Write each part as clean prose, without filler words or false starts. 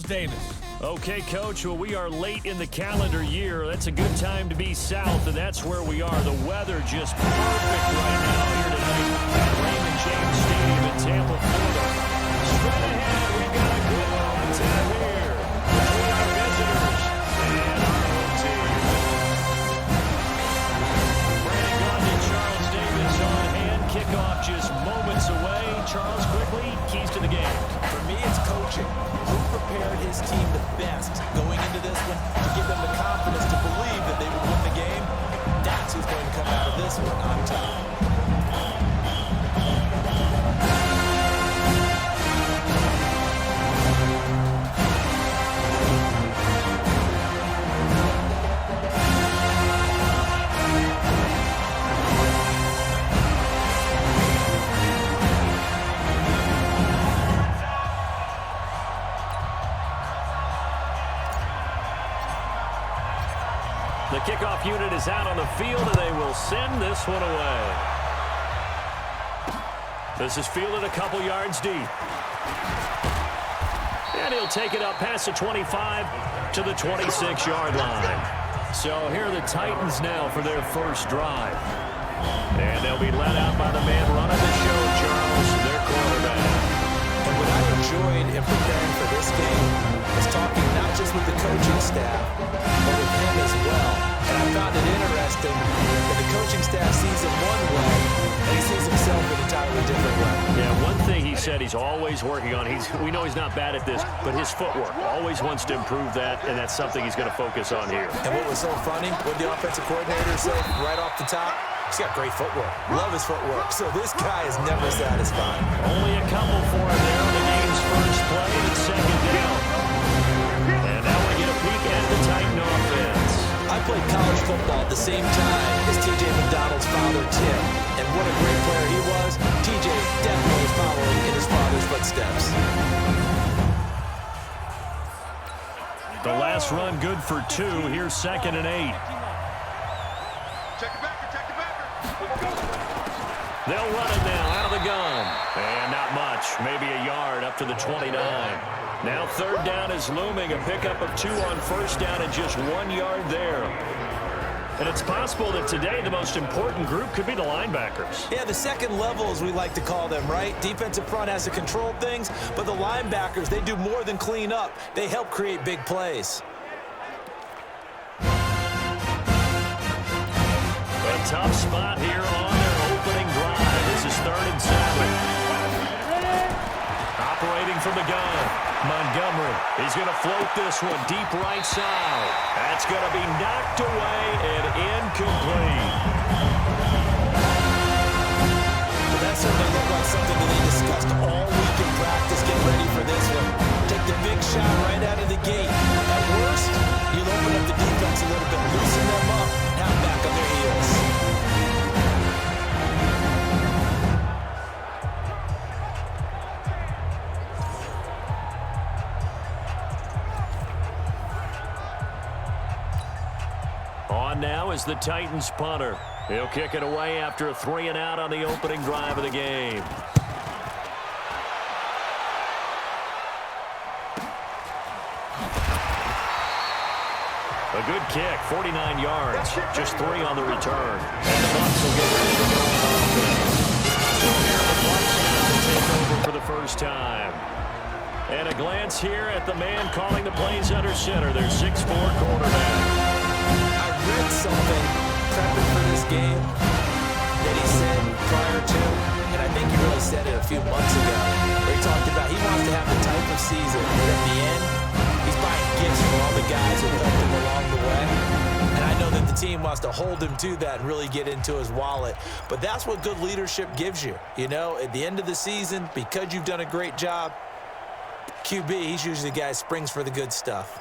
Davis. Okay, Coach, well, we are late in the calendar year. That's a good time to be south, and that's where we are. The weather just perfect right now here tonight at Raymond James Stadium in Tampa, Florida. Straight ahead, we've got a good one tap here between our visitors and our home team. Brandon Gaudin, Charles Davis on hand. Kickoff just moments away. Charles, quickly, keys to the game. For me, it's coaching. Who prepared his team the best going into this one to give them the confidence to believe that they would win the game? That's who's going to come out of this one on top. The kickoff unit is out on the field, and they will send this one away. This is fielded a couple yards deep. And he'll take it up past the 25 to the 26-yard line. So here are the Titans now for their first drive. And they'll be led out by the man running the show, Charles, their quarterback. And what I enjoyed in preparing for this game was talking not just with the coaching staff, but with him as well. And I found it interesting that the coaching staff sees him one way, and he sees himself an entirely different way. Yeah, one thing he said he's always working on, we know he's not bad at this, but his footwork, always wants to improve that, and that's something he's going to focus on here. And what was so funny, what the offensive coordinator said right off the top, he's got great footwork. Love his footwork. So this guy is never satisfied. Only a couple for him there on the game's first play and second down. And now we get a peek at the Titan offense. I played college football at the same time as T.J. McDonald's father, Tim. And what a great player he was. T.J. definitely is following in his father's footsteps. The last run good for 2. Here's 2nd and 8. They'll run it now out of the gun. And not much. Maybe a yard up to the 29. Now 3rd down is looming. A pickup of 2 on 1st down and just 1 yard there. And it's possible that today the most important group could be the linebackers. Yeah, the second level, as we like to call them, right? Defensive front has to control things, but the linebackers, they do more than clean up. They help create big plays. A tough spot here on their opening drive. This is 3rd and 7. Operating from the gun. Montgomery, he's going to float this one deep right side. That's going to be knocked away and incomplete. Well, that certainly looked like something that they discussed all week in practice. Get ready for this one. Take the big shot right out of the gate. At worst, you'll open up the defense a little bit, loosen them up, now back on their heels. On now is the Titans punter. He'll kick it away after a 3 and out on the opening drive of the game. A good kick, 49 yards, just 3 on the return. And the Bucs will get ready to go on offense. So here are the Bucs now to take over for the first time. And a glance here at the man calling the plays under center, their 6'4" quarterback. I read something prepping for this game that he said prior to, and I think he really said it a few months ago, where he talked about he wants to have the type of season that at the end, he's buying gifts for all the guys who helped him along the way. And I know that the team wants to hold him to that and really get into his wallet. But that's what good leadership gives you. You know, at the end of the season, because you've done a great job, QB, he's usually the guy who springs for the good stuff.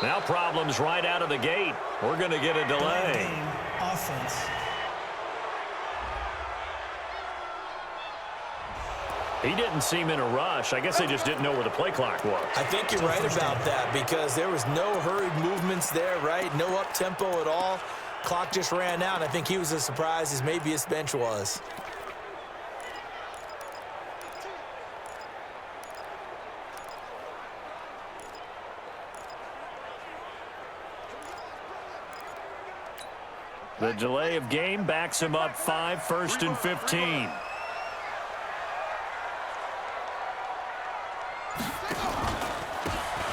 Now problems right out of the gate. We're going to get a delay. Offense. He didn't seem in a rush. I guess they just didn't know where the play clock was. I think you're right about that because there was no hurried movements there, right? No up-tempo at all. Clock just ran out, and I think he was as surprised as maybe his bench was. The delay of game backs him up 5, 1st and 15.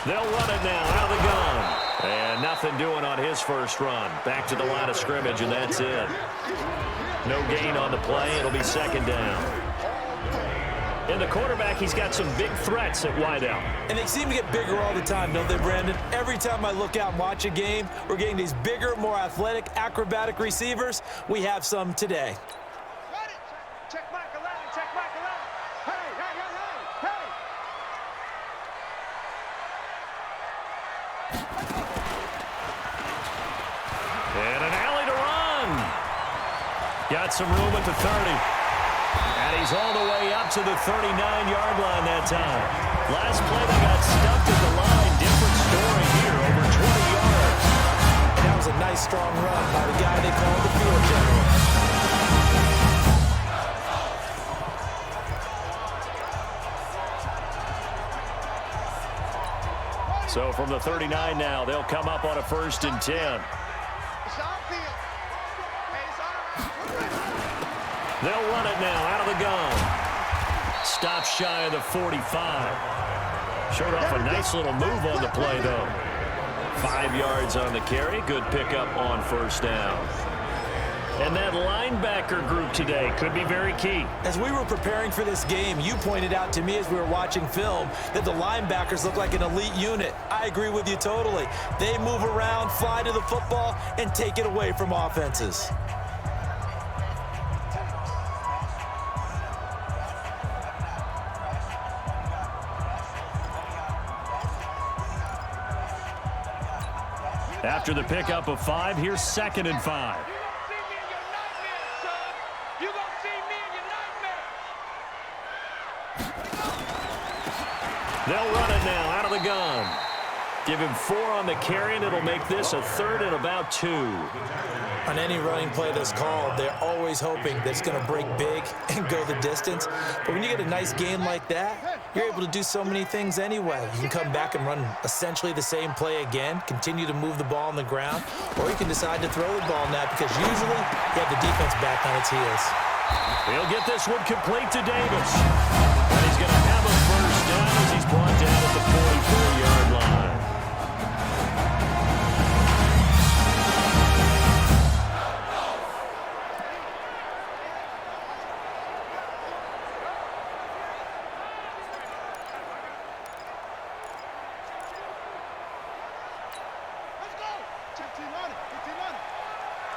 They'll run it now out of the gun. And nothing doing on his first run. Back to the line of scrimmage, and that's it. No gain on the play. It'll be 2nd down. In the quarterback, he's got some big threats at wideout. And they seem to get bigger all the time, don't they, Brandon? Every time I look out and watch a game, we're getting these bigger, more athletic, acrobatic receivers. We have some today. Check Mike 11, check Mike 11. Hey, hey, hey, hey, hey. And an alley to run. Got some room at the 30. And he's all the way up to the 39-yard line that time. Last play, they got stuffed at the line. Different story here, over 20 yards. And that was a nice, strong run by the guy they called the field general. So from the 39 now, they'll come up on a 1st and 10. It's on field. Hey, it's all right. They'll run it now out of the gun. Stop shy of the 45. Showed off a nice little move on the play, though. 5 yards on the carry. Good pickup on 1st down. And that linebacker group today could be very key. As we were preparing for this game, you pointed out to me as we were watching film that the linebackers look like an elite unit. I agree with you totally. They move around, fly to the football, and take it away from offenses. After the pickup of 5, here's 2nd and 5. You gonna see me in your nightmare. They'll run it now out of the gun. Give him 4 on the carry, and it'll make this a 3rd and about 2. On any running play that's called, they're always hoping that it's going to break big and go the distance. But when you get a nice gain like that, you're able to do so many things anyway. You can come back and run essentially the same play again, continue to move the ball on the ground, or you can decide to throw the ball now because usually you have the defense back on its heels. He'll get this one complete to Davis. And he's going to have a 1st down as he's brought down at the 44-yard line.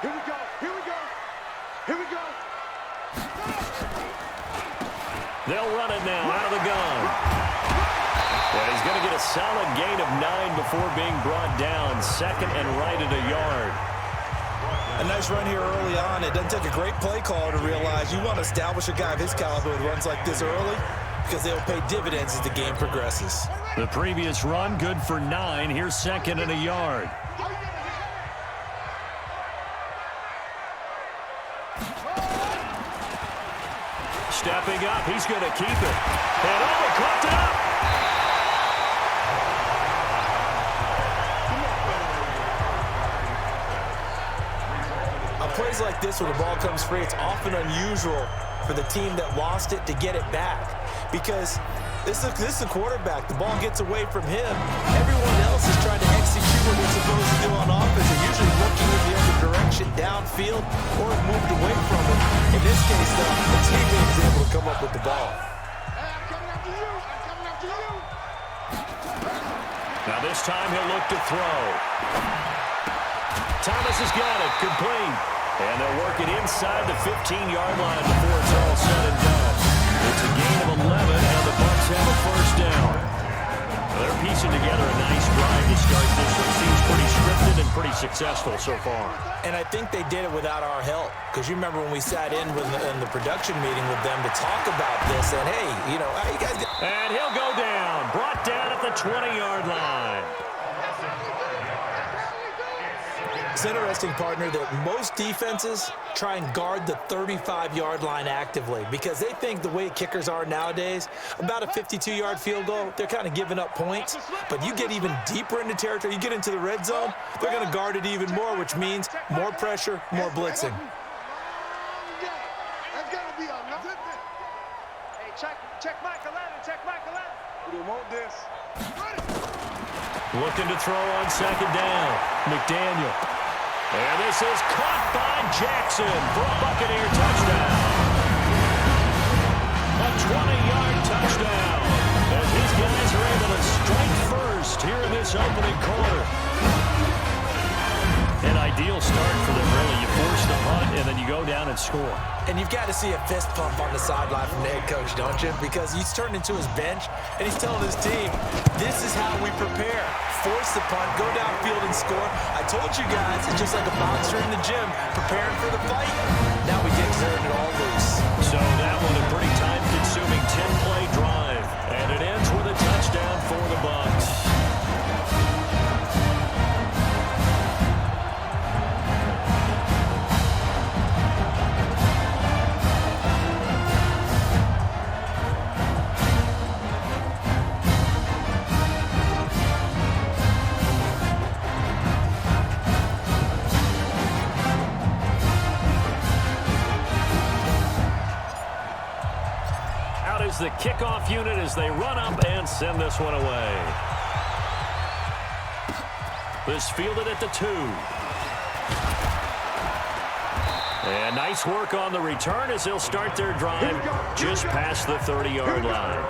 Here we go. Here we go. Here we go. They'll run it now out of the gun. And he's going to get a solid gain of 9 before being brought down. 2nd and right at a yard. A nice run here early on. It doesn't take a great play caller to realize you want to establish a guy of his caliber with runs like this early because they'll pay dividends as the game progresses. The previous run, good for 9. Here's 2nd and a yard. Stepping up, he's going to keep it. And oh, he caught it up. On plays like this where the ball comes free, it's often unusual for the team that lost it to get it back because this is a quarterback. The ball gets away from him. Everyone else is trying to execute what they're supposed to do on offense. They're usually looking in the other direction, downfield, or have moved away from it. In this case, though, the teammate is able to come up with the ball. Hey, I'm coming after you. I'm coming after you. Now this time he'll look to throw. Thomas has got it, complete. And they'll work it inside the 15-yard line before it's all said and done. It's a gain of 11, and the Bucs have a 1st down. Well, they're piecing together a nice drive to start this one. Seems pretty scripted and pretty successful so far. And I think they did it without our help, because you remember when we sat in the production meeting with them to talk about this, and hey, you know, how you guys... And he'll go down, brought down at the 20-yard line. It's interesting, partner, that most defenses try and guard the 35-yard line actively because they think the way kickers are nowadays, about a 52-yard field goal, they're kind of giving up points. But you get even deeper into territory, you get into the red zone, they're going to guard it even more, which means more pressure, more blitzing. Hey, check Michael Allen, check Michael Allen. We want this. Looking to throw on second down. McDaniel. And this is caught by Jackson for a Buccaneer touchdown. A 20-yard touchdown as these guys are able to strike first here in this opening quarter. An ideal start for them, really. You force the punt, and then you go down and score. And you've got to see a fist pump on the sideline from the head coach, don't you? Because he's turned into his bench, and he's telling his team, this is how we prepare. Force the punt, go downfield and score. I told you guys, it's just like a boxer in the gym preparing for the fight. Now we get turning it all loose. So that was a pretty time-consuming 10-play drive, and it ends with a touchdown for the Bucs. The kickoff unit as they run up and send this one away. This fielded at the 2. And nice work on the return as they'll start their drive just past the 30-yard line.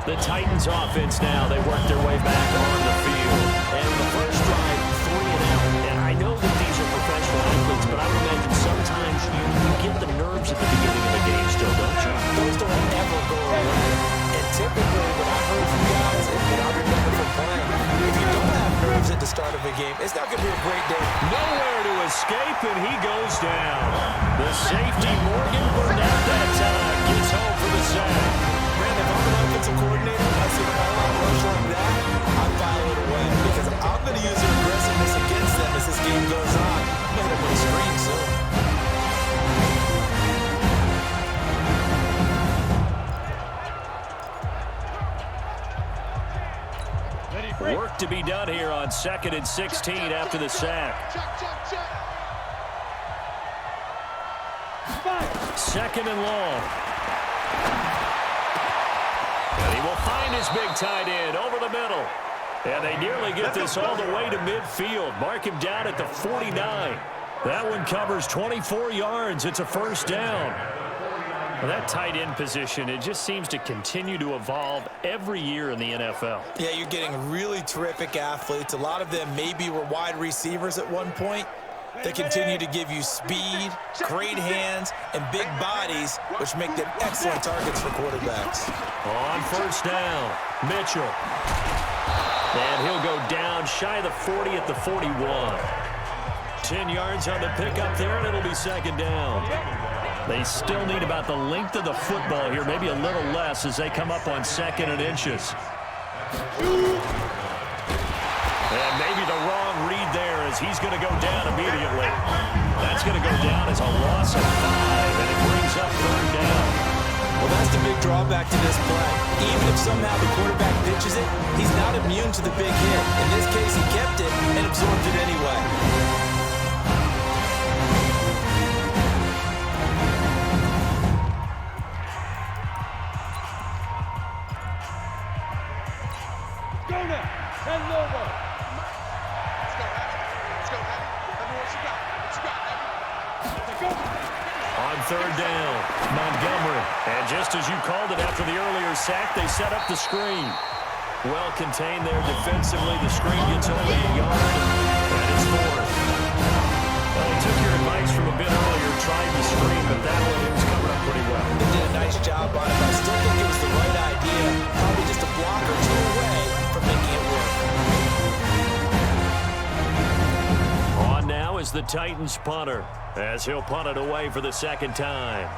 The Titans offense now, they work their way back on the field. And the first drive, 3 and out. And I know that these are professional athletes, but I would imagine sometimes you get the nerves at the beginning of the game still, don't you? Those don't ever go away. And typically, what I've heard from guys, and I remember from playing, if you don't have nerves at the start of a game, it's not going to be a great day. Nowhere to escape, and he goes down. The safety, Morgan Burnett, that time gets home for the sack. Man, if I'm an offensive coordinator, I see a all-out rush like that, I file it away because I'm going to use their aggressiveness against them as this game goes on. I'm going to hit them with a screen soon. Work to be done here on 2nd and 16 after the sack. Second and long. And he will find his big tight end over the middle. And they nearly get this all the way to midfield. Mark him down at the 49. That one covers 24 yards. It's a first down. Well, that tight end position, it just seems to continue to evolve every year in the NFL. Yeah, you're getting really terrific athletes. A lot of them maybe were wide receivers at one point. They continue to give you speed, great hands, and big bodies, which make them excellent targets for quarterbacks. On first down, Mitchell. And he'll go down shy of the 40 at the 41. 10 yards on the pickup there, and it'll be second down. They still need about the length of the football here, maybe a little less as they come up on 2nd and inches. And maybe the wrong read there as he's going to go down immediately. That's going to go down as a loss of 5, and it brings up third down. Well, that's the big drawback to this play. Even if somehow the quarterback pitches it, he's not immune to the big hit. In this case, he kept it and absorbed it anyway. Third down, Montgomery. And just as you called it after the earlier sack, they set up the screen. Well contained there defensively. The screen gets only a yard, and it's 4th. Well, they took your advice from a bit earlier, tried the screen, but that one was covered up pretty well. They did a nice job on it, but I still think it was the right idea. Probably just a block or two away from making it work. the Titans punter, as he'll punt it away for the second time.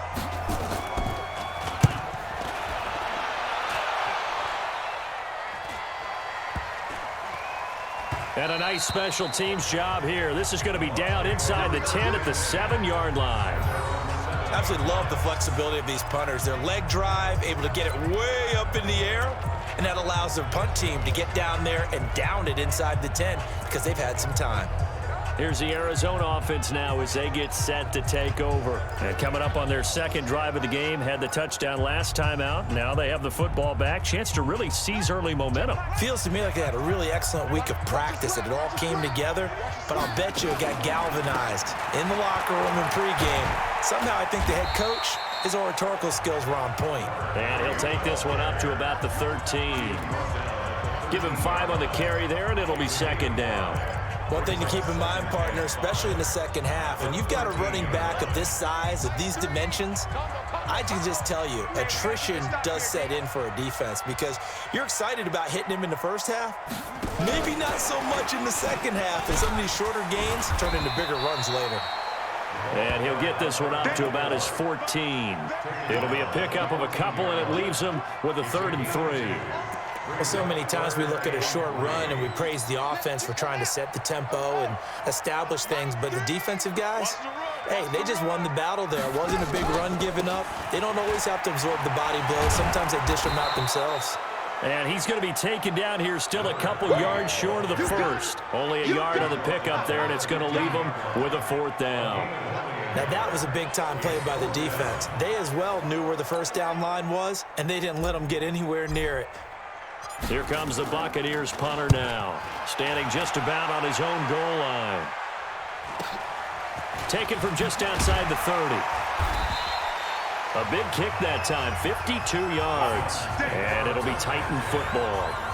And a nice special teams job here. This is going to be down inside the 10 at the 7-yard line. Absolutely love the flexibility of these punters. Their leg drive, able to get it way up in the air, and that allows their punt team to get down there and down it inside the 10 because they've had some time. Here's the Arizona offense now as they get set to take over. And coming up on their second drive of the game, had the touchdown last time out. Now they have the football back. Chance to really seize early momentum. Feels to me like they had a really excellent week of practice, and it all came together. But I'll bet you it got galvanized in the locker room in pregame. Somehow I think the head coach, his oratorical skills were on point. And he'll take this one up to about the 13. Give him 5 on the carry there, and it'll be second down. One thing to keep in mind, partner, especially in the second half, and you've got a running back of this size, of these dimensions, I can just tell you, attrition does set in for a defense because you're excited about hitting him in the first half. Maybe not so much in the second half, as some of these shorter gains turn into bigger runs later. And he'll get this one up to about his 14. It'll be a pickup of a couple, and it leaves him with a 3rd and 3. Well, so many times we look at a short run and we praise the offense for trying to set the tempo and establish things, but the defensive guys, hey, they just won the battle there. It wasn't a big run given up. They don't always have to absorb the body blows. Sometimes they dish them out themselves. And he's going to be taken down here, still a couple yards short of the first. Only a yard on the pickup there, and it's going to leave him with a 4th down. Now, that was a big-time play by the defense. They as well knew where the first down line was, and they didn't let them get anywhere near it. Here comes the Buccaneers punter now, standing just about on his own goal line. Taken from just outside the 30. A big kick that time, 52 yards. And it'll be Titan football.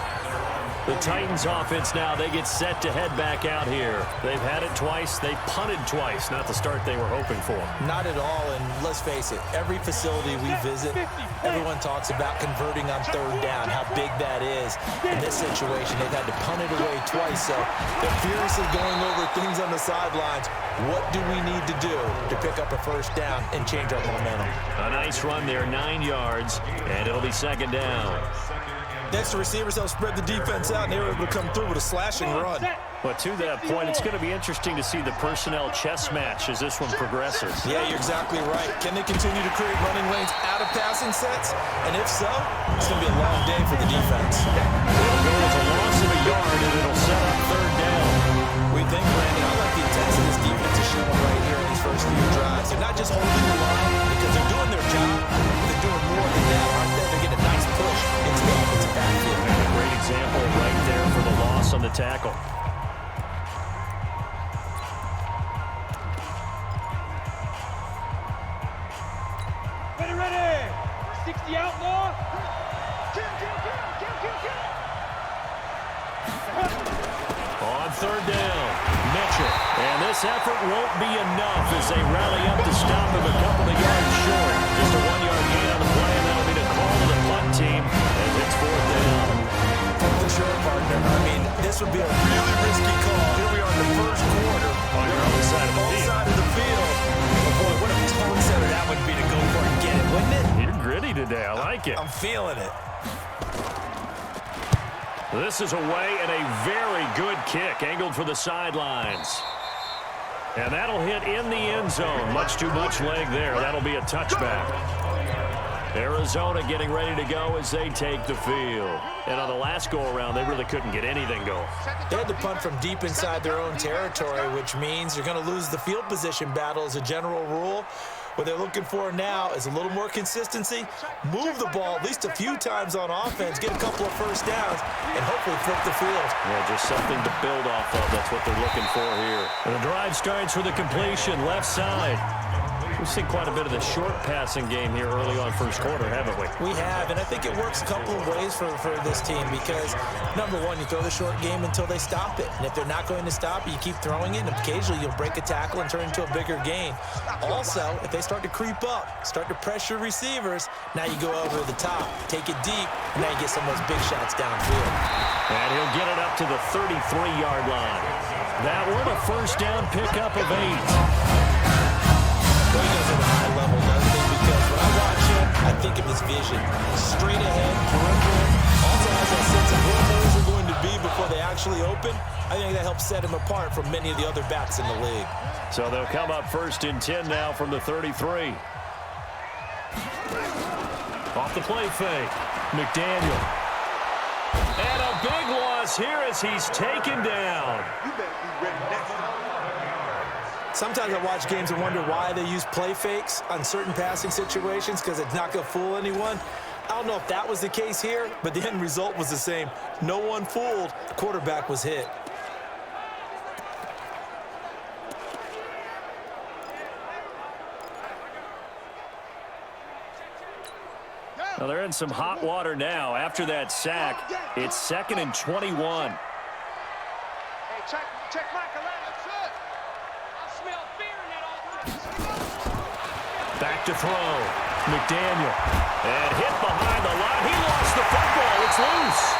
The Titans offense now, they get set to head back out here. They've had it twice. They punted twice. Not the start they were hoping for. Not at all, and let's face it, every facility we visit, everyone talks about converting on 3rd down, how big that is. In this situation, they've had to punt it away twice, so they're furiously going over things on the sidelines. What do we need to do to pick up a 1st down and change our momentum? A nice run there, 9 yards, and it'll be 2nd down. Next, the receivers help spread the defense out, and they were able to come through with a slashing run. But to that point, it's going to be interesting to see the personnel chess match as this one progresses. Yeah, you're exactly right. Can they continue to create running lanes out of passing sets? And if so, it's going to be a long day for the defense. It'll go as a loss of a yard, and it'll set up 3rd down. We think, Brandon, I like the intensity this defense is showing right here in these first few drives. They're not just holding the line because they're doing their job, but they're doing more than that, aren't they? They're getting a nice push into the offensive backfield. And a great example right there for the loss on the tackle. Ready. 60 outlaw. On 3rd down, Mitchell. And this effort won't be enough as they rally up to stop him a couple of yards short. Just a 1-yard gain on the play, and that'll be the call to the punt team as it's 4th down. For sure, partner. I mean, this would be a really risky call. Here we are in the first quarter. On your own side of the field. Side of the field. But boy, what a tone setter that would be to go for it and get it, wouldn't it? You're gritty today. I like it. I'm feeling it. This is away and a very good kick, angled for the sidelines. And that'll hit in the end zone. Much too much leg there. That'll be a touchback. Arizona getting ready to go as they take the field. And on the last go-around, they really couldn't get anything going. They had to punt from deep inside their own territory, which means you're going to lose the field position battle as a general rule. What they're looking for now is a little more consistency, move the ball at least a few times on offense, get a couple of 1st downs, and hopefully flip the field. Yeah, just something to build off of. That's what they're looking for here. And the drive starts with a completion, left side. We've seen quite a bit of the short passing game here early on first quarter, haven't we? We have, and I think it works a couple of ways for this team because, number one, you throw the short game until they stop it. And if they're not going to stop it, you keep throwing it, and occasionally you'll break a tackle and turn into a bigger gain. Also, if they start to creep up, start to pressure receivers, now you go over the top, take it deep, and now you get some of those big shots downfield. And he'll get it up to the 33-yard line. That one a first down pickup of 8. He does it at a high level, doesn't he? Because when I watch him, I think of his vision. Straight ahead, peripheral. Also has that sense of where those are going to be before they actually open. I think that helps set him apart from many of the other backs in the league. So they'll come up first and 10 now from the 33. Off the play fake. McDaniel. And a big loss here as he's taken down. You better be ready next time. Sometimes I watch games and wonder why they use play fakes on certain passing situations because it's not going to fool anyone. I don't know if that was the case here, but the end result was the same. No one fooled. The quarterback was hit. Well, they're in some hot water now. After that sack, it's 2nd and 21. Hey, check Michael Allen. I smell fear in that offense. Back to throw. McDaniel. And hit behind the line. He lost the football. It's loose.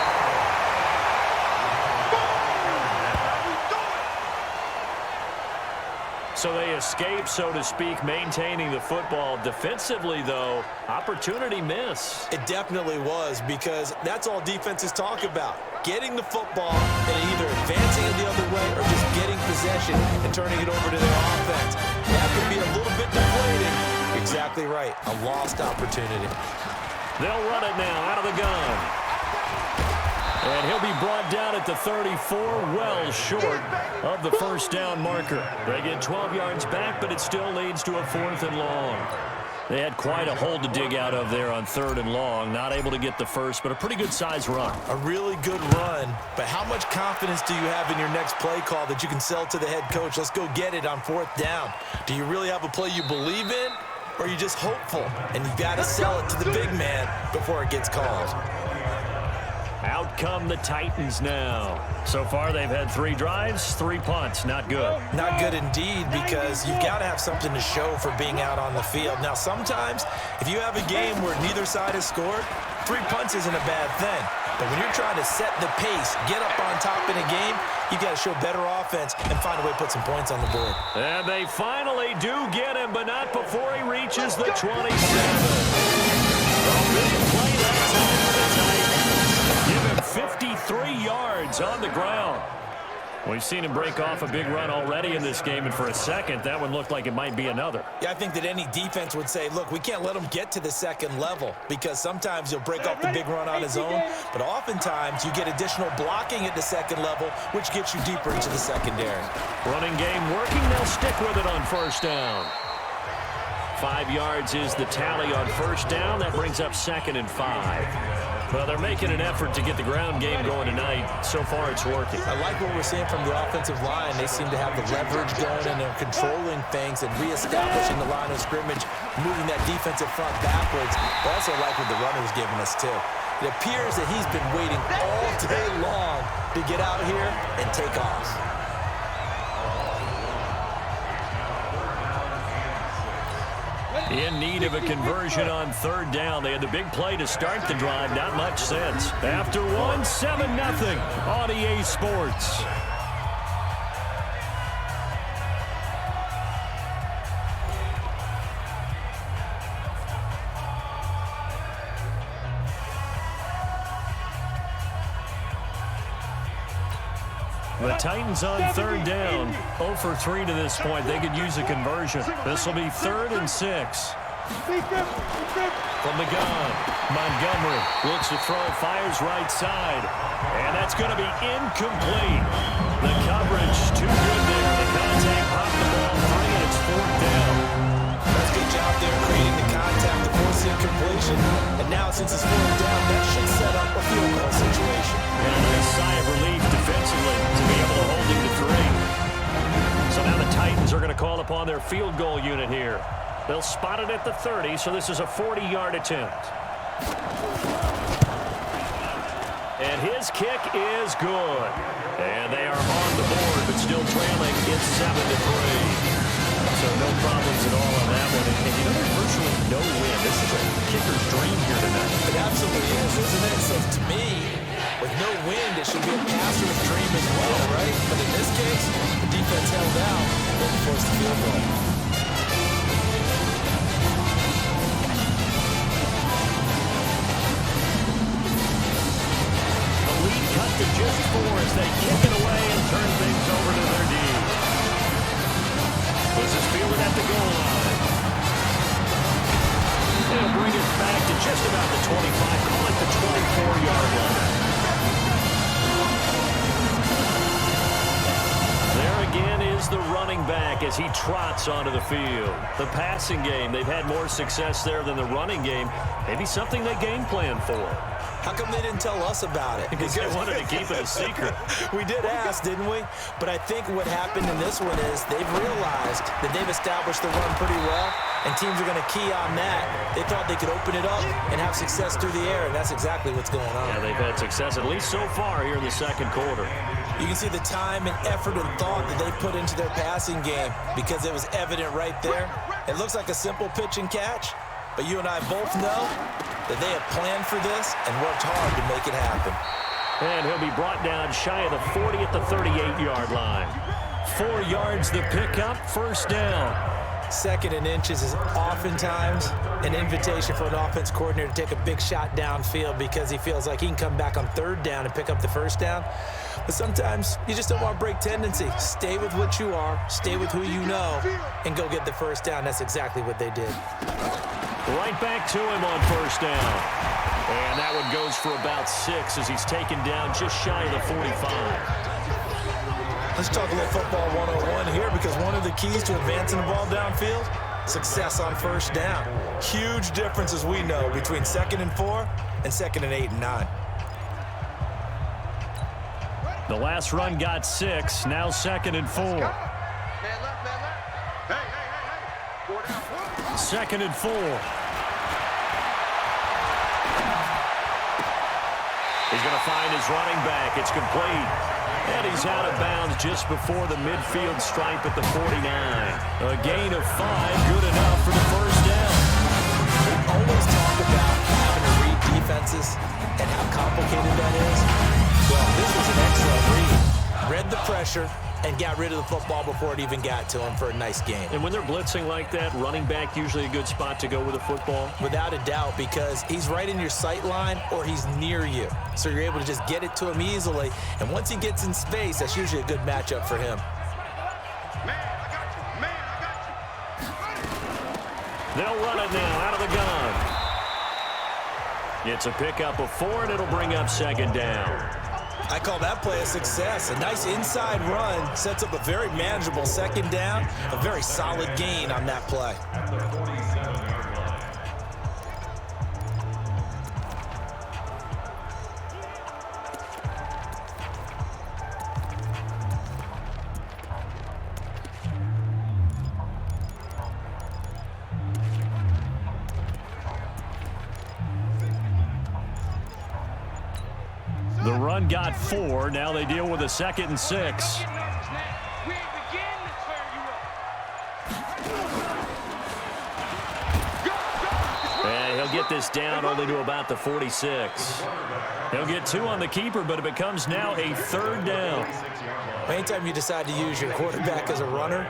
So they escape, so to speak, maintaining the football. Defensively, though, opportunity miss. It definitely was, because that's all defenses talk about. Getting the football and either advancing it the other way or just getting possession and turning it over to their offense. That could be a little bit deflating. Exactly right. A lost opportunity. They'll run it now out of the gun. And he'll be brought down at the 34, well short of the first down marker. They get 12 yards back, but it still leads to a 4th and long. They had quite a hole to dig out of there on 3rd and long. Not able to get the first, but a pretty good size run. A really good run, but how much confidence do you have in your next play call that you can sell to the head coach? Let's go get it on 4th down. Do you really have a play you believe in, or are you just hopeful? And you got to sell it to the big man before it gets called. Out come the Titans now. So far, they've had 3 drives, 3 punts. Not good. Not good indeed, because you've got to have something to show for being out on the field. Now, sometimes, if you have a game where neither side has scored, 3 punts isn't a bad thing. But when you're trying to set the pace, get up on top in a game, you've got to show better offense and find a way to put some points on the board. And they finally do get him, but not before he reaches the 27. A big play that time for the Titans. Give him 53 yards on the ground. We've seen him break off a big run already in this game, and for a second, that one looked like it might be another. Yeah, I think that any defense would say, look, we can't let him get to the second level, because sometimes he'll break off the big run on his own, but oftentimes you get additional blocking at the second level, which gets you deeper into the secondary. Running game working. They'll stick with it on first down. 5 yards is the tally on first down. That brings up 2nd and 5. Well, they're making an effort to get the ground game going tonight. So far, it's working. I like what we're seeing from the offensive line. They seem to have the leverage going, and they're controlling things and reestablishing the line of scrimmage, moving that defensive front backwards. But also like what the runner's giving us, too. It appears that he's been waiting all day long to get out here and take off. In need of a conversion on 3rd down. They had the big play to start the drive. Not much sense. After one, 7-0 on EA Sports. The Titans on 3rd down. 0 for 3 to this point. They could use a conversion. This will be 3rd and 6. From the gun, Montgomery looks to throw, fires right side. And that's going to be incomplete. The coverage too good there. The contact popped the ball free, and it's 4th down. That's a good job there creating the contact to force incompletion. And now, since it's 4th down, that should set up a field goal situation. And a nice sigh of relief defensively to be able to hold him to 3. So now the Titans are going to call upon their field goal unit here. They'll spot it at the 30, so this is a 40-yard attempt. And his kick is good. And they are on the board, but still trailing. It's 7-3. So no problems at all on that one. And you know, there's virtually no win. This is a kicker's dream here tonight. It absolutely is, isn't it? So to me, With no wind, it should be a passer's dream as well, right? But in this case, the defense held out and forced the field goal. The lead cut to just 4 as they kick it away and turn things over to their D. This is fielded at the goal line. They'll bring it back to just about the 25, call it the 24-yard line. There again is the running back as he trots onto the field. The passing game, they've had more success there than the running game. Maybe something they game plan for. How come they didn't tell us about it? Because they wanted to keep it a secret. We did ask, didn't we? But I think what happened in this one is they've realized that they've established the run pretty well, and teams are going to key on that. They thought they could open it up and have success through the air, and that's exactly what's going on. Yeah, they've had success, at least so far here in the second quarter. You can see the time and effort and thought that they put into their passing game because it was evident right there. It looks like a simple pitch and catch, but you and I both know that they have planned for this and worked hard to make it happen. And he'll be brought down shy of the 40 at the 38-yard line. 4 yards the pickup, first down. Second and inches is oftentimes an invitation for an offense coordinator to take a big shot downfield because he feels like he can come back on third down and pick up the first down. But sometimes you just don't want to break tendency. Stay with what you are, stay with who you know, and go get the first down. That's exactly what they did. Right back to him on first down. And that one goes for about 6 as he's taken down just shy of the 45. Let's talk a little football 101 here because one of the keys to advancing the ball downfield, success on first down. Huge difference, as we know, between 2nd and 4 and 2nd and 8 and 9. The last run got 6, now 2nd and 4. Man left, man left. Hey. 4 down. 2nd and 4. He's going to find his running back. It's complete. And he's out of bounds just before the midfield stripe at the 49. A gain of 5, good enough for the first down. We always talk about having to read defenses and how complicated that is. Well, this was an excellent read. Read the pressure and got rid of the football before it even got to him for a nice game. And when they're blitzing like that, running back usually a good spot to go with the football? Without a doubt, because he's right in your sight line or he's near you. So you're able to just get it to him easily. And once he gets in space, that's usually a good matchup for him. Man, I got you. Man, I got you. They'll run it now out of the gun. It's a pickup of 4, and it'll bring up 2nd down. I call that play a success. A nice inside run sets up a very manageable 2nd down. A very solid gain on that play. The run got 4. Now they deal with a 2nd and 6. We ain't begin to tear you up. And he'll get this down only to about the 46. He'll get 2 on the keeper, but it becomes now a 3rd down. Anytime you decide to use your quarterback as a runner,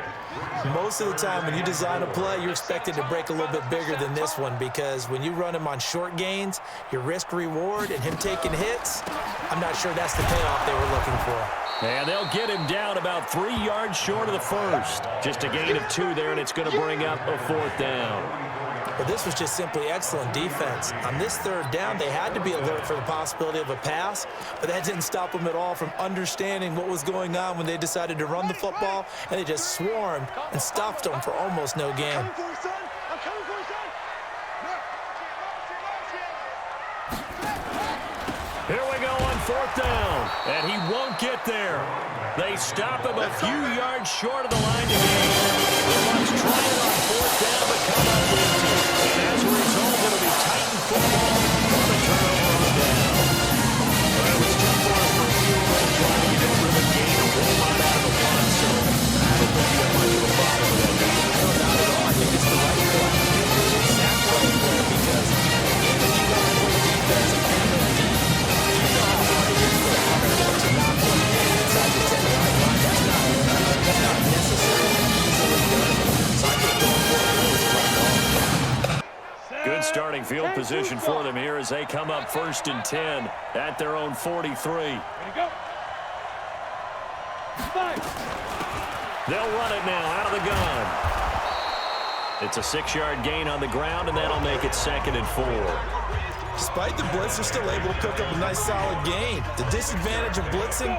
most of the time when you design a play, you're expected to break a little bit bigger than this one because when you run him on short gains, your risk-reward and him taking hits, I'm not sure that's the payoff they were looking for. And they'll get him down about 3 yards short of the first. Just a gain of 2 there, and it's going to bring up a 4th down. But this was just simply excellent defense. On this 3rd down, they had to be alert for the possibility of a pass, but that didn't stop them at all from understanding what was going on when they decided to run the football, and they just swarmed and stuffed them for almost no gain. I'm coming for you, son. I'm coming for you, son. Here we go on 4th down, and he won't get there. They stop him a few yards short of the line to gain. The Bucs try it on 4th down, but come up empty. And as a result, it'll be Titan football on the turnover on down. But it was tough for him for a few minutes. He didn't really gain a whole lot out of the punt, so I don't think he had much of a problem with that. No, not at all. I think it's the right play. It's that play because even if you don't play defense and you know how hard it is position for them here as they come up 1st and 10 at their own 43. Ready, go. They'll run it now out of the gun. It's a 6-yard gain on the ground, and that'll make it 2nd and 4. Despite the blitz, they're still able to pick up a nice solid gain. The disadvantage of blitzing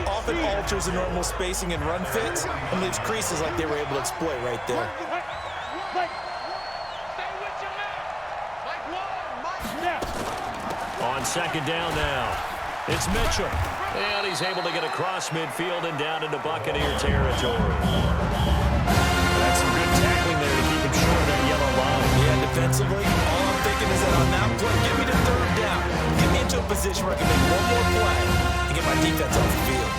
often alters the normal spacing and run fits and leaves creases like they were able to exploit right there. On 2nd down now, it's Mitchell. And he's able to get across midfield and down into Buccaneer territory. That's some good tackling there to keep him short of that yellow line. Yeah, defensively, all I'm thinking is that on that play, give me the 3rd down. Get me into a position where I can make one more play and get my defense off the field.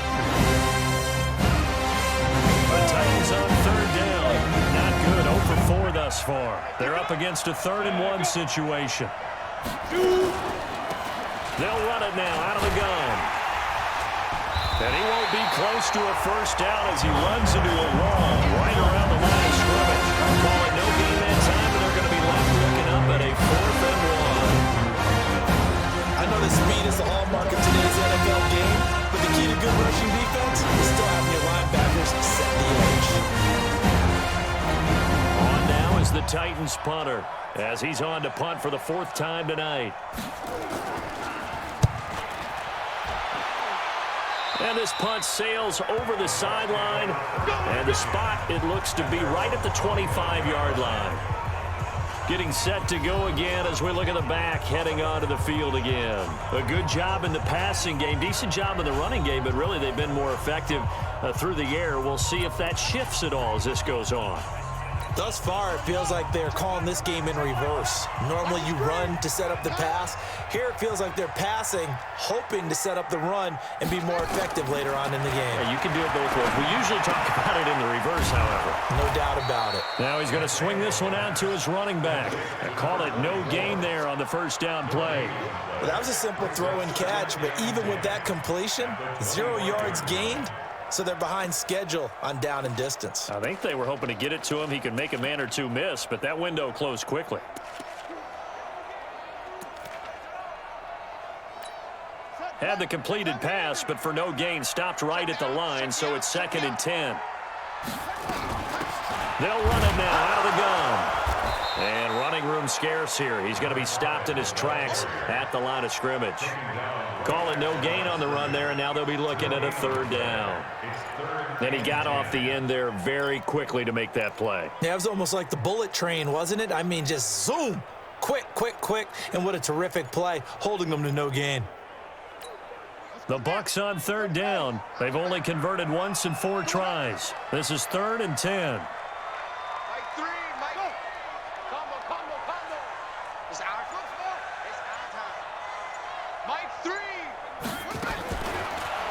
The Titans on 3rd down. Not good. 0 for 4 thus far. They're up against a 3rd and 1 situation. They'll run it now out of the gun. And he won't be close to a 1st down as he runs into a wall right around the line of scrimmage. Call it no gain that time, and they're going to be left looking up at a 4th and 1. I know that speed is the hallmark of today's NFL game, but the key to good rushing defense is still having your linebackers set the edge. On now is the Titans punter as he's on to punt for the 4th time tonight. And this punt sails over the sideline, and the spot, it looks to be right at the 25-yard line. Getting set to go again as we look at the back, heading onto the field again. A good job in the passing game, decent job in the running game, but really they've been more effective through the air. We'll see if that shifts at all as this goes on. Thus far, it feels like they're calling this game in reverse. Normally you run to set up the pass. Here it feels like they're passing, hoping to set up the run and be more effective later on in the game. Yeah, you can do it both ways. We usually talk about it in the reverse, however. No doubt about it. Now he's going to swing this one out to his running back. Call it no gain there on the 1st down play. Well, that was a simple throw and catch, but even with that completion, 0 yards gained. So they're behind schedule on down and distance. I think they were hoping to get it to him. He could make a man or two miss, but that window closed quickly. Had the completed pass, but for no gain, stopped right at the line, so it's 2nd and 10. They'll run it now out of the gun. And running room scarce here. He's going to be stopped in his tracks at the line of scrimmage. Call it no gain on the run there, and now they'll be looking at a 3rd down. And he got off the end there very quickly to make that play. Yeah, it was almost like the bullet train, wasn't it? I mean, just zoom. Quick, quick, quick. And what a terrific play, holding them to no gain. The Bucs on 3rd down. They've only converted once in 4 tries. This is 3rd and 10.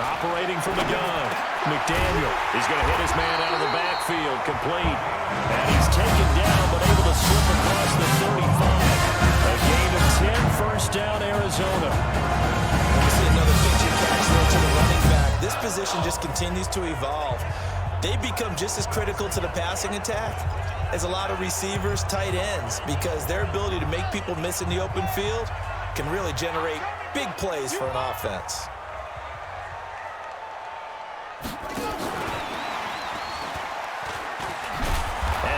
Operating from the gun, McDaniel. He's going to hit his man out of the backfield, complete. And he's taken down, but able to slip across the 35. A gain of 10, 1st down, Arizona. We see another pitch and catch there to the running back. This position just continues to evolve. They become just as critical to the passing attack as a lot of receivers, tight ends, because their ability to make people miss in the open field can really generate big plays for an offense.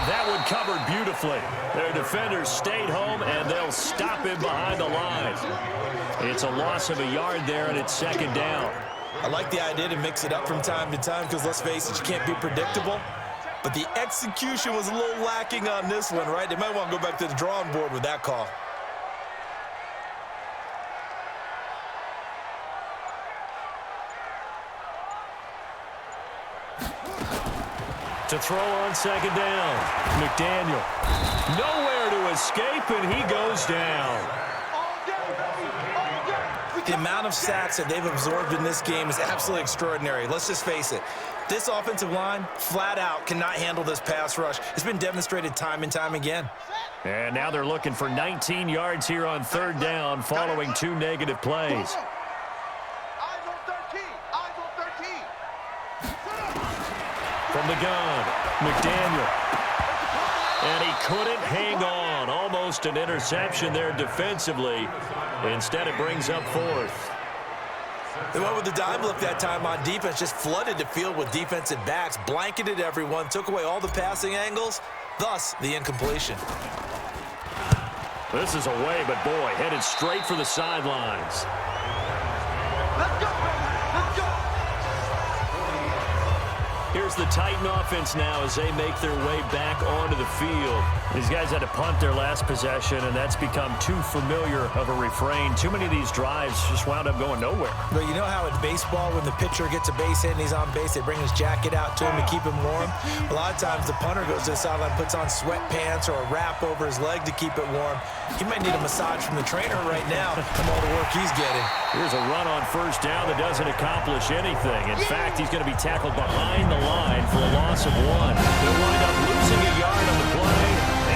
That one covered beautifully. Their defenders stayed home, and they'll stop him behind the line. It's a loss of a yard there, and it's 2nd down. I like the idea to mix it up from time to time because, let's face it, you can't be predictable. But the execution was a little lacking on this one, right? They might want to go back to the drawing board with that call. To throw on 2nd down, McDaniel. Nowhere to escape, and he goes down. The amount of sacks that they've absorbed in this game is absolutely extraordinary. Let's just face it. This offensive line, flat out, cannot handle this pass rush. It's been demonstrated time and time again. And now they're looking for 19 yards here on 3rd down following 2 negative plays. From the gun, McDaniel. And he couldn't hang on. Almost an interception there defensively. Instead, it brings up fourth. They went with the dime look that time on defense, just flooded the field with defensive backs, blanketed everyone, took away all the passing angles, thus the incompletion. This is away, but boy, headed straight for the sidelines. Let's go, let's go. Here's the Titan offense now as they make their way back onto the field. These guys had to punt their last possession, and that's become too familiar of a refrain. Too many of these drives just wound up going nowhere. But you know how in baseball, when the pitcher gets a base hit and he's on base, they bring his jacket out to him to keep him warm? A lot of times the punter goes to the sideline, puts on sweatpants or a wrap over his leg to keep it warm. He might need a massage from the trainer right now from all the work he's getting. Here's a run on first down that doesn't accomplish anything. In fact, he's going to be tackled behind the line for a loss of 1. They'll wind up losing a yard on the play,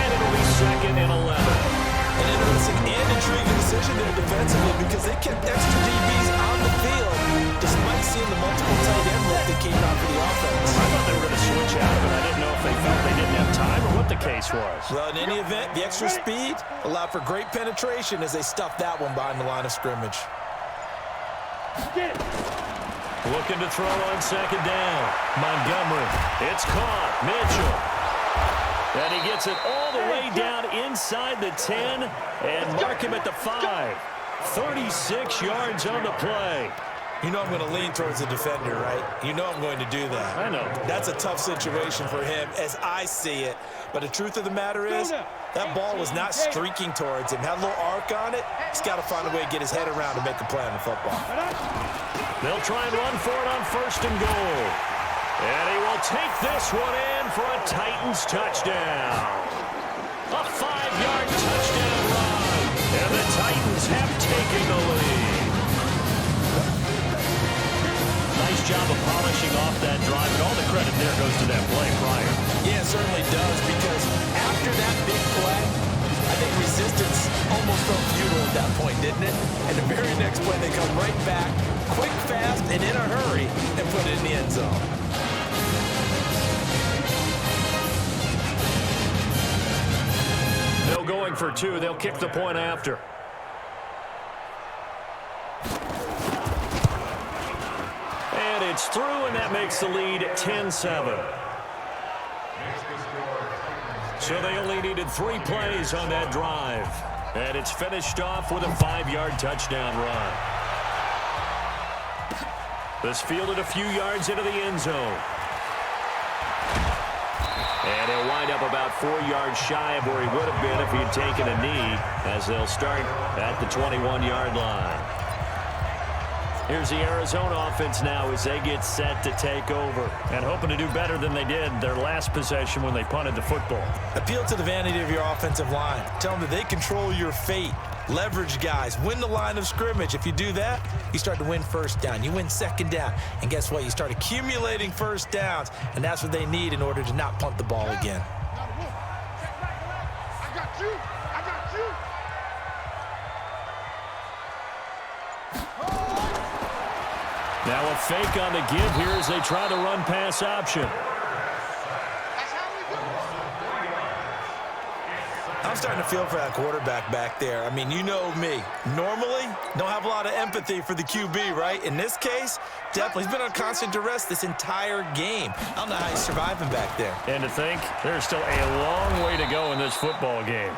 and it'll be 2nd and 11. An interesting and intriguing decision there defensively because they kept extra DBs on the field despite seeing the multiple tight end look that came out for the offense. I thought they were going to switch out of it. I didn't know if they felt they didn't have time or what the case was. Well, in any event, the extra speed allowed for great penetration as they stuffed that one behind the line of scrimmage. Looking to throw on 2nd down. Montgomery. It's caught. Mitchell. And he gets it all the way down inside the 10 and mark him at the 5. 36 yards on the play. You know I'm going to lean towards the defender, right? You know I'm going to do that. I know. That's a tough situation for him as I see it. But the truth of the matter is, that ball was not streaking towards him. Had a little arc on it. He's got to find a way to get his head around to make a play on the football. They'll try and run for it on 1st and goal. And he will take this one in for a Titans touchdown. A 5-yard touchdown run. And the Titans have taken the lead. Nice job of polishing off that drive, and all the credit there goes to that play prior. Yeah, it certainly does, because after that big play, I think resistance almost felt futile at that point, didn't it? And the very next play, they come right back, quick, fast, and in a hurry, and put it in the end zone. They'll going for 2. They'll kick the point after. And it's through, and that makes the lead 10-7. So they only needed 3 plays on that drive. And it's finished off with a 5-yard touchdown run. This fielded a few yards into the end zone. And he'll wind up about 4 yards shy of where he would have been if he had taken a knee, as they'll start at the 21-yard line. Here's the Arizona offense now as they get set to take over and hoping to do better than they did their last possession when they punted the football. Appeal to the vanity of your offensive line. Tell them that they control your fate. Leverage guys. Win the line of scrimmage. If you do that, you start to win 1st down. You win 2nd down. And guess what? You start accumulating 1st downs. And that's what they need in order to not punt the ball again. I got you. I got you. Now a fake on the give here as they try the run-pass option. That's how we do it. I'm starting to feel for that quarterback back there. I mean, you know me. Normally, don't have a lot of empathy for the QB, right? In this case, definitely. He's been on constant duress this entire game. I don't know how he's surviving back there. And to think, there's still a long way to go in this football game.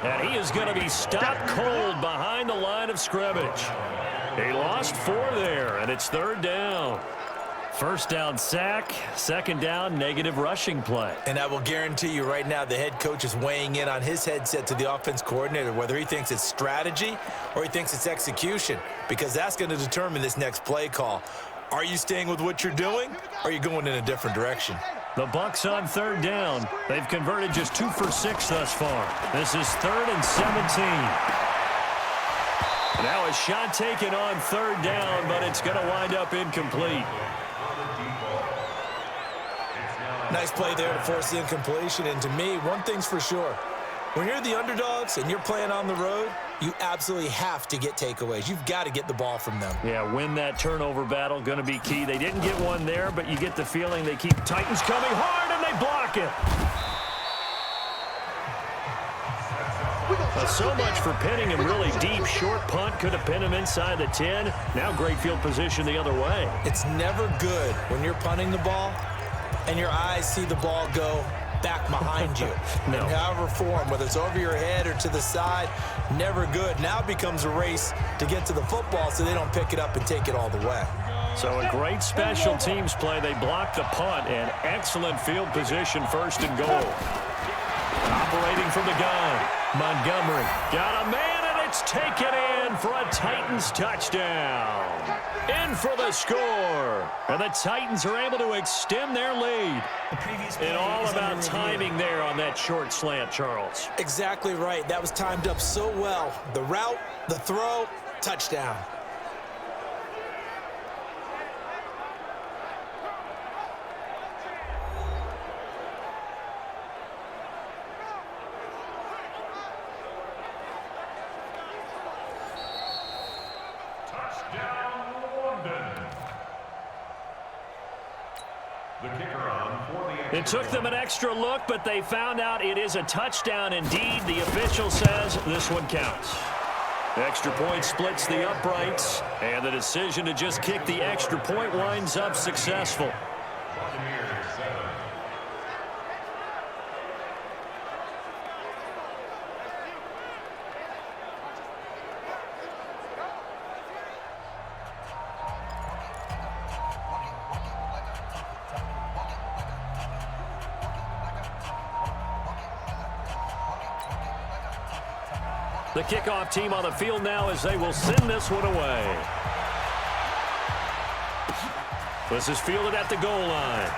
And he is going to be stopped cold behind the line of scrimmage. He lost 4 there, and it's 3rd down. 1st down sack, 2nd down negative rushing play. And I will guarantee you right now the head coach is weighing in on his headset to the offense coordinator, whether he thinks it's strategy or he thinks it's execution, because that's going to determine this next play call. Are you staying with what you're doing, or are you going in a different direction? The Bucs on 3rd down. They've converted just 2 for 6 thus far. This is 3rd and 17. Now a shot taken on 3rd down, but it's going to wind up incomplete. Nice play there to force the incompletion. And to me, one thing's for sure. When you're the underdogs and you're playing on the road, you absolutely have to get takeaways. You've got to get the ball from them. Yeah, win that turnover battle, going to be key. They didn't get one there, but you get the feeling they keep Titans coming hard, and they block it. Well, so much for pinning him really deep. Short punt could have pinned him inside the 10. Now great field position the other way. It's never good when you're punting the ball and your eyes see the ball go back behind you. No. In however form, whether it's over your head or to the side, never good. Now it becomes a race to get to the football so they don't pick it up and take it all the way. So a great special teams play. They blocked the punt and excellent field position, first and goal. Operating from the gun, Montgomery got a man, and it's taken in for a Titans touchdown. In for the score, and the Titans are able to extend their lead. And all about timing there on that short slant, Charles. Exactly right. That was timed up so well. The route, the throw, touchdown. It took them an extra look, but they found out it is a touchdown indeed. The official says this one counts. Extra point splits the uprights, and the decision to just kick the extra point winds up successful. The kickoff team on the field now as they will send this one away. This is fielded at the goal line.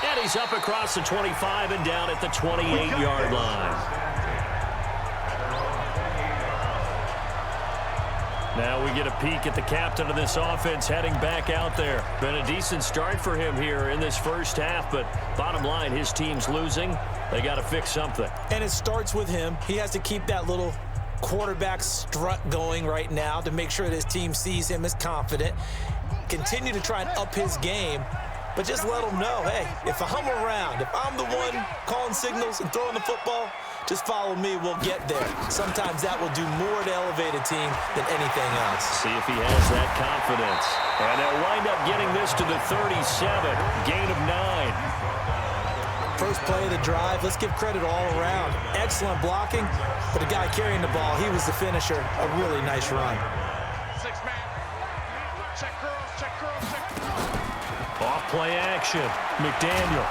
And he's up across the 25 and down at the 28-yard line. Now we get a peek at the captain of this offense heading back out there. Been a decent start for him here in this first half, but bottom line, his team's losing. They got to fix something. And it starts with him. He has to keep that little quarterback strut going right now to make sure that his team sees him as confident. Continue to try and up his game, but just let him know, hey, if I'm around, if I'm the one calling signals and throwing the football, just follow me, we'll get there. Sometimes that will do more to elevate a team than anything else. See if he has that confidence. And they'll wind up getting this to the 37, gain of 9. First play of the drive, let's give credit all around. Excellent blocking, but the guy carrying the ball, he was the finisher. A really nice run. Six-man. Check girls, check girls, check. Off play action. McDaniel.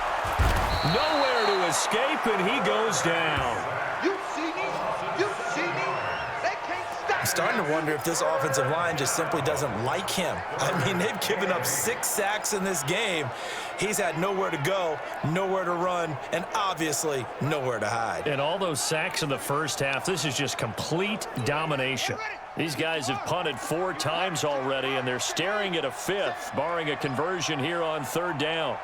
Nowhere to escape, and he goes down. You see me? You see me? They can't stop. I'm starting to wonder if this offensive line just simply doesn't like him. I mean, they've given up 6 sacks in this game. He's had nowhere to go, nowhere to run, and obviously nowhere to hide. And all those sacks in the first half, this is just complete domination. These guys have punted 4 times already, and they're staring at a 5th, barring a conversion here on 3rd down.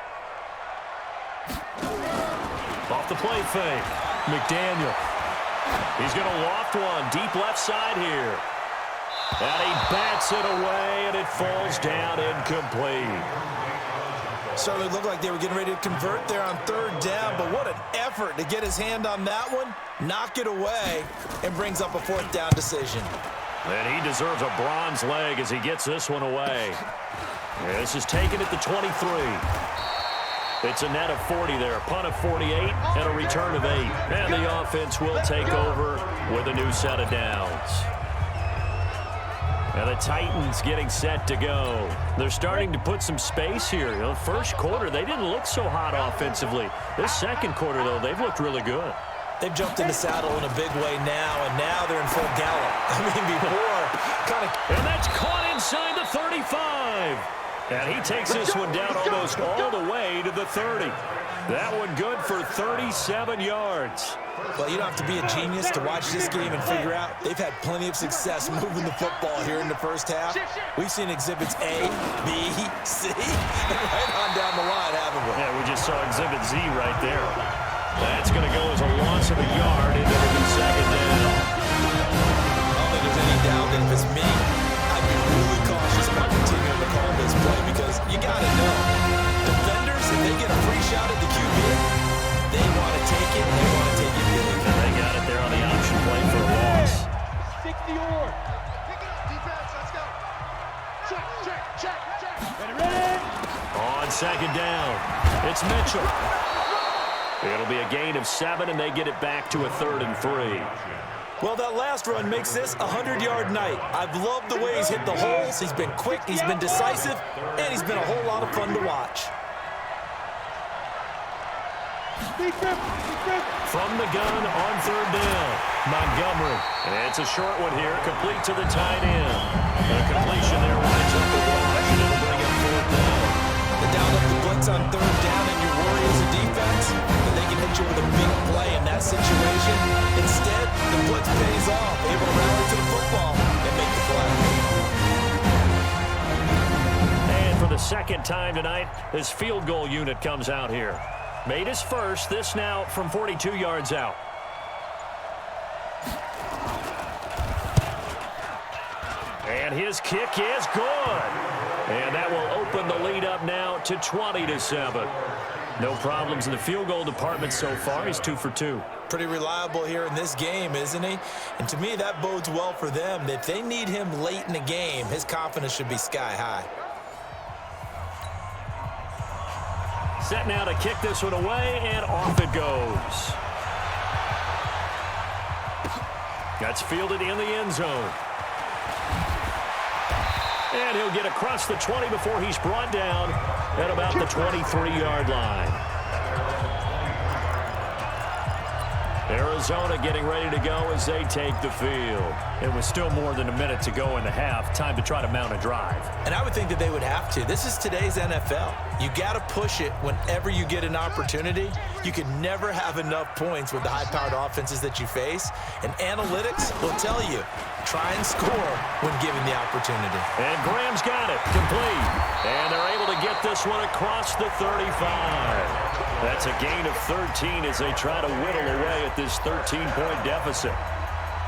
Off the play fake. McDaniel. He's going to loft one deep left side here. And he bats it away, and it falls down incomplete. Certainly looked like they were getting ready to convert there on 3rd down, but what an effort to get his hand on that one, knock it away, and brings up a 4th down decision. And he deserves a bronze leg as he gets this one away. And this is taken at the 23. It's a net of 40 there, a punt of 48, and a return of 8. And the offense will take over with a new set of downs. And the Titans getting set to go. They're starting to put some space here. You know, the first quarter, they didn't look so hot offensively. This second quarter, though, they've looked really good. They've jumped in the saddle in a big way now, and now they're in full gallop. I mean, before, kind of... And that's caught inside the 35. And he takes this one down almost all the way to the 30. That one good for 37 yards. Well, you don't have to be a genius to watch this game and figure out they've had plenty of success moving the football here in the first half. We've seen exhibits A, B, C, and right on down the line, haven't we? Yeah, we just saw exhibit Z right there. That's going to go as a loss of a yard, and it'll be 2nd down. I don't think there's any doubt that if it's me, I'd be really cautious about continuing to call this play because you got to know, defenders, if they get a free shot at the QB, they want to take it, they want to take it big. second down. It's Mitchell. It'll be a gain of 7, and they get it back to a 3rd and 3. Well, that last run makes this a 100-yard night. I've loved the way he's hit the holes. He's been quick, he's been decisive, and he's been a whole lot of fun to watch. From the gun on 3rd down, Montgomery. And it's a short one here, complete to the tight end. The completion there winds up the watch, and it'll bring up 4th down. The down up the blitz on 3rd down, and your worry as a defense, that they can hit you with a big play in that situation. Instead, the blitz pays off, able to rally to the football and make the play. And for the second time tonight, this field goal unit comes out here. Made his first, this now from 42 yards out. And his kick is good. And that will open the lead up now to 20-7. No problems in the field goal department so far. He's 2 for 2. Pretty reliable here in this game, isn't he? And to me, that bodes well for them. If they need him late in the game, his confidence should be sky high. Set now to kick this one away, and off it goes. That's fielded in the end zone. And he'll get across the 20 before he's brought down at about the 23-yard line. Arizona getting ready to go as they take the field. It was still more than a minute to go in the half. Time to try to mount a drive. And I would think that they would have to. This is today's NFL. You got to push it whenever you get an opportunity. You can never have enough points with the high-powered offenses that you face. And analytics will tell you, try and score when given the opportunity. And Graham's got it. Complete. And they're able to get this one across the 35. That's a gain of 13 as they try to whittle away at this 13-point deficit.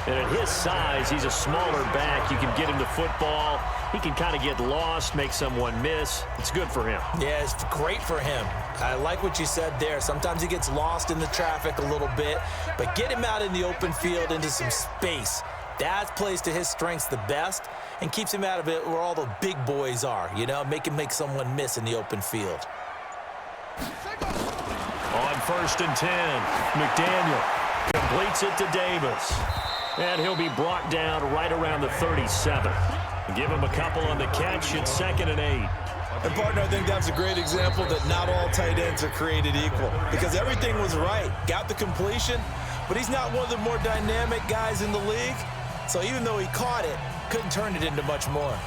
And at his size, he's a smaller back. You can get him the football. He can kind of get lost, make someone miss. It's good for him. Yeah, it's great for him. I like what you said there. Sometimes he gets lost in the traffic a little bit, but get him out in the open field into some space. That plays to his strengths the best and keeps him out of it where all the big boys are, you know, make him make someone miss in the open field. On 1st and 10, McDaniel completes it to Davis. And he'll be brought down right around the 37. Give him a couple on the catch. It's 2nd and 8. And, partner, I think that's a great example that not all tight ends are created equal because everything was right. Got the completion, but he's not one of the more dynamic guys in the league. So even though he caught it, couldn't turn it into much more.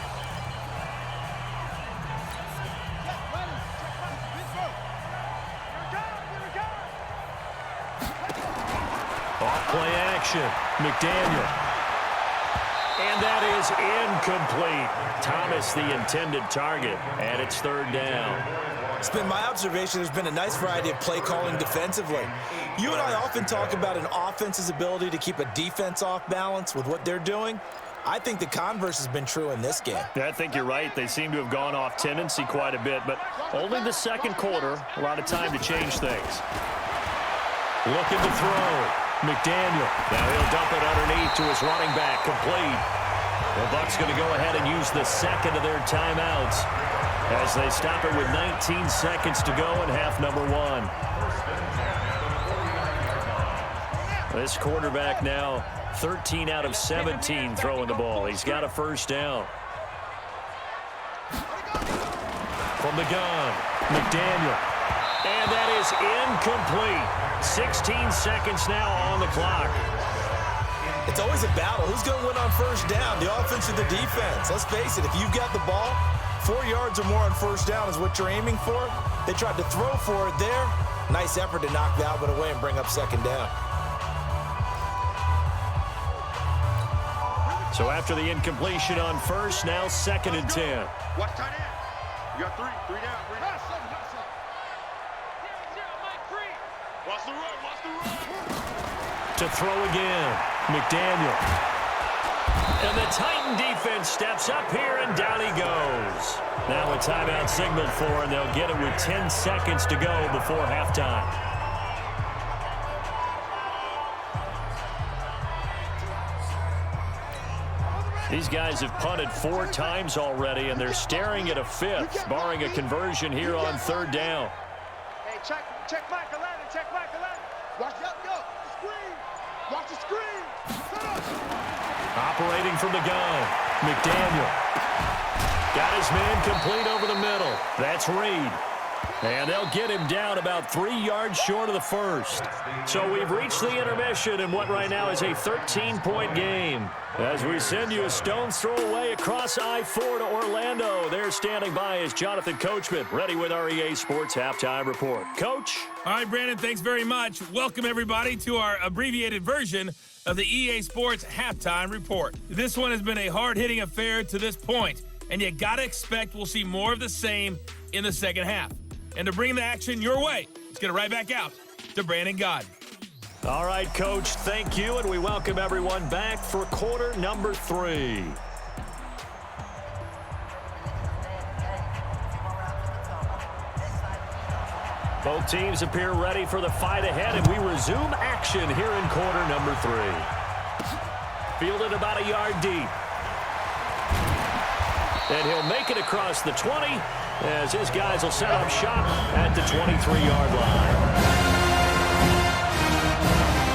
Off-play action. McDaniel. And that is incomplete. Thomas, the intended target, and it's 3rd down. It's been my observation there's been a nice variety of play calling defensively. You and I often talk about an offense's ability to keep a defense off balance with what they're doing. I think the converse has been true in this game. Yeah, I think you're right. They seem to have gone off tendency quite a bit, but only the second quarter, a lot of time to change things. Looking to throw. McDaniel. Now he'll dump it underneath to his running back. Complete. The Bucs going to go ahead and use the second of their timeouts as they stop it with 19 seconds to go in half number 1. This quarterback now 13 out of 17 throwing the ball. He's got a 1st down. From the gun, McDaniel. And that is incomplete. 16 seconds now on the clock. It's always a battle. Who's going to win on 1st down, the offense or the defense? Let's face it, if you've got the ball, 4 yards or more on 1st down is what you're aiming for. They tried to throw for it there. Nice effort to knock that one away and bring up 2nd down. So after the incompletion on 1st, now 2nd and 10. Watch tight end. You got 3 down, 3 down. Watch the run, watch the run. To throw again, McDaniel. And the Titan defense steps up here, and down he goes. Now a timeout signaled for, and they'll get it with 10 seconds to go before halftime. These guys have punted 4 times already, and they're staring at a 5th, barring a conversion here on 3rd down. Hey, check Michael Allen, check Michael Allen. Watch the screen. Watch the screen. Operating from the gun, McDaniel. Got his man complete over the middle. That's Reed. And they'll get him down about 3 yards short of the first. So we've reached the intermission in what right now is a 13-point game. As we send you a stone's throw away across I-4 to Orlando. There standing by is Jonathan Coachman, ready with our EA Sports Halftime Report. Coach? All right, Brandon, thanks very much. Welcome, everybody, to our abbreviated version of the EA Sports Halftime Report. This one has been a hard-hitting affair to this point, and you got to expect we'll see more of the same in the second half. And to bring the action your way, let's get it right back out to Brandon Gaudin. All right, Coach, thank you, and we welcome everyone back for quarter number 3. Both teams appear ready for the fight ahead, and we resume action here in quarter number 3. Fielded about a yard deep. And he'll make it across the 20 as his guys will set up shop at the 23-yard line.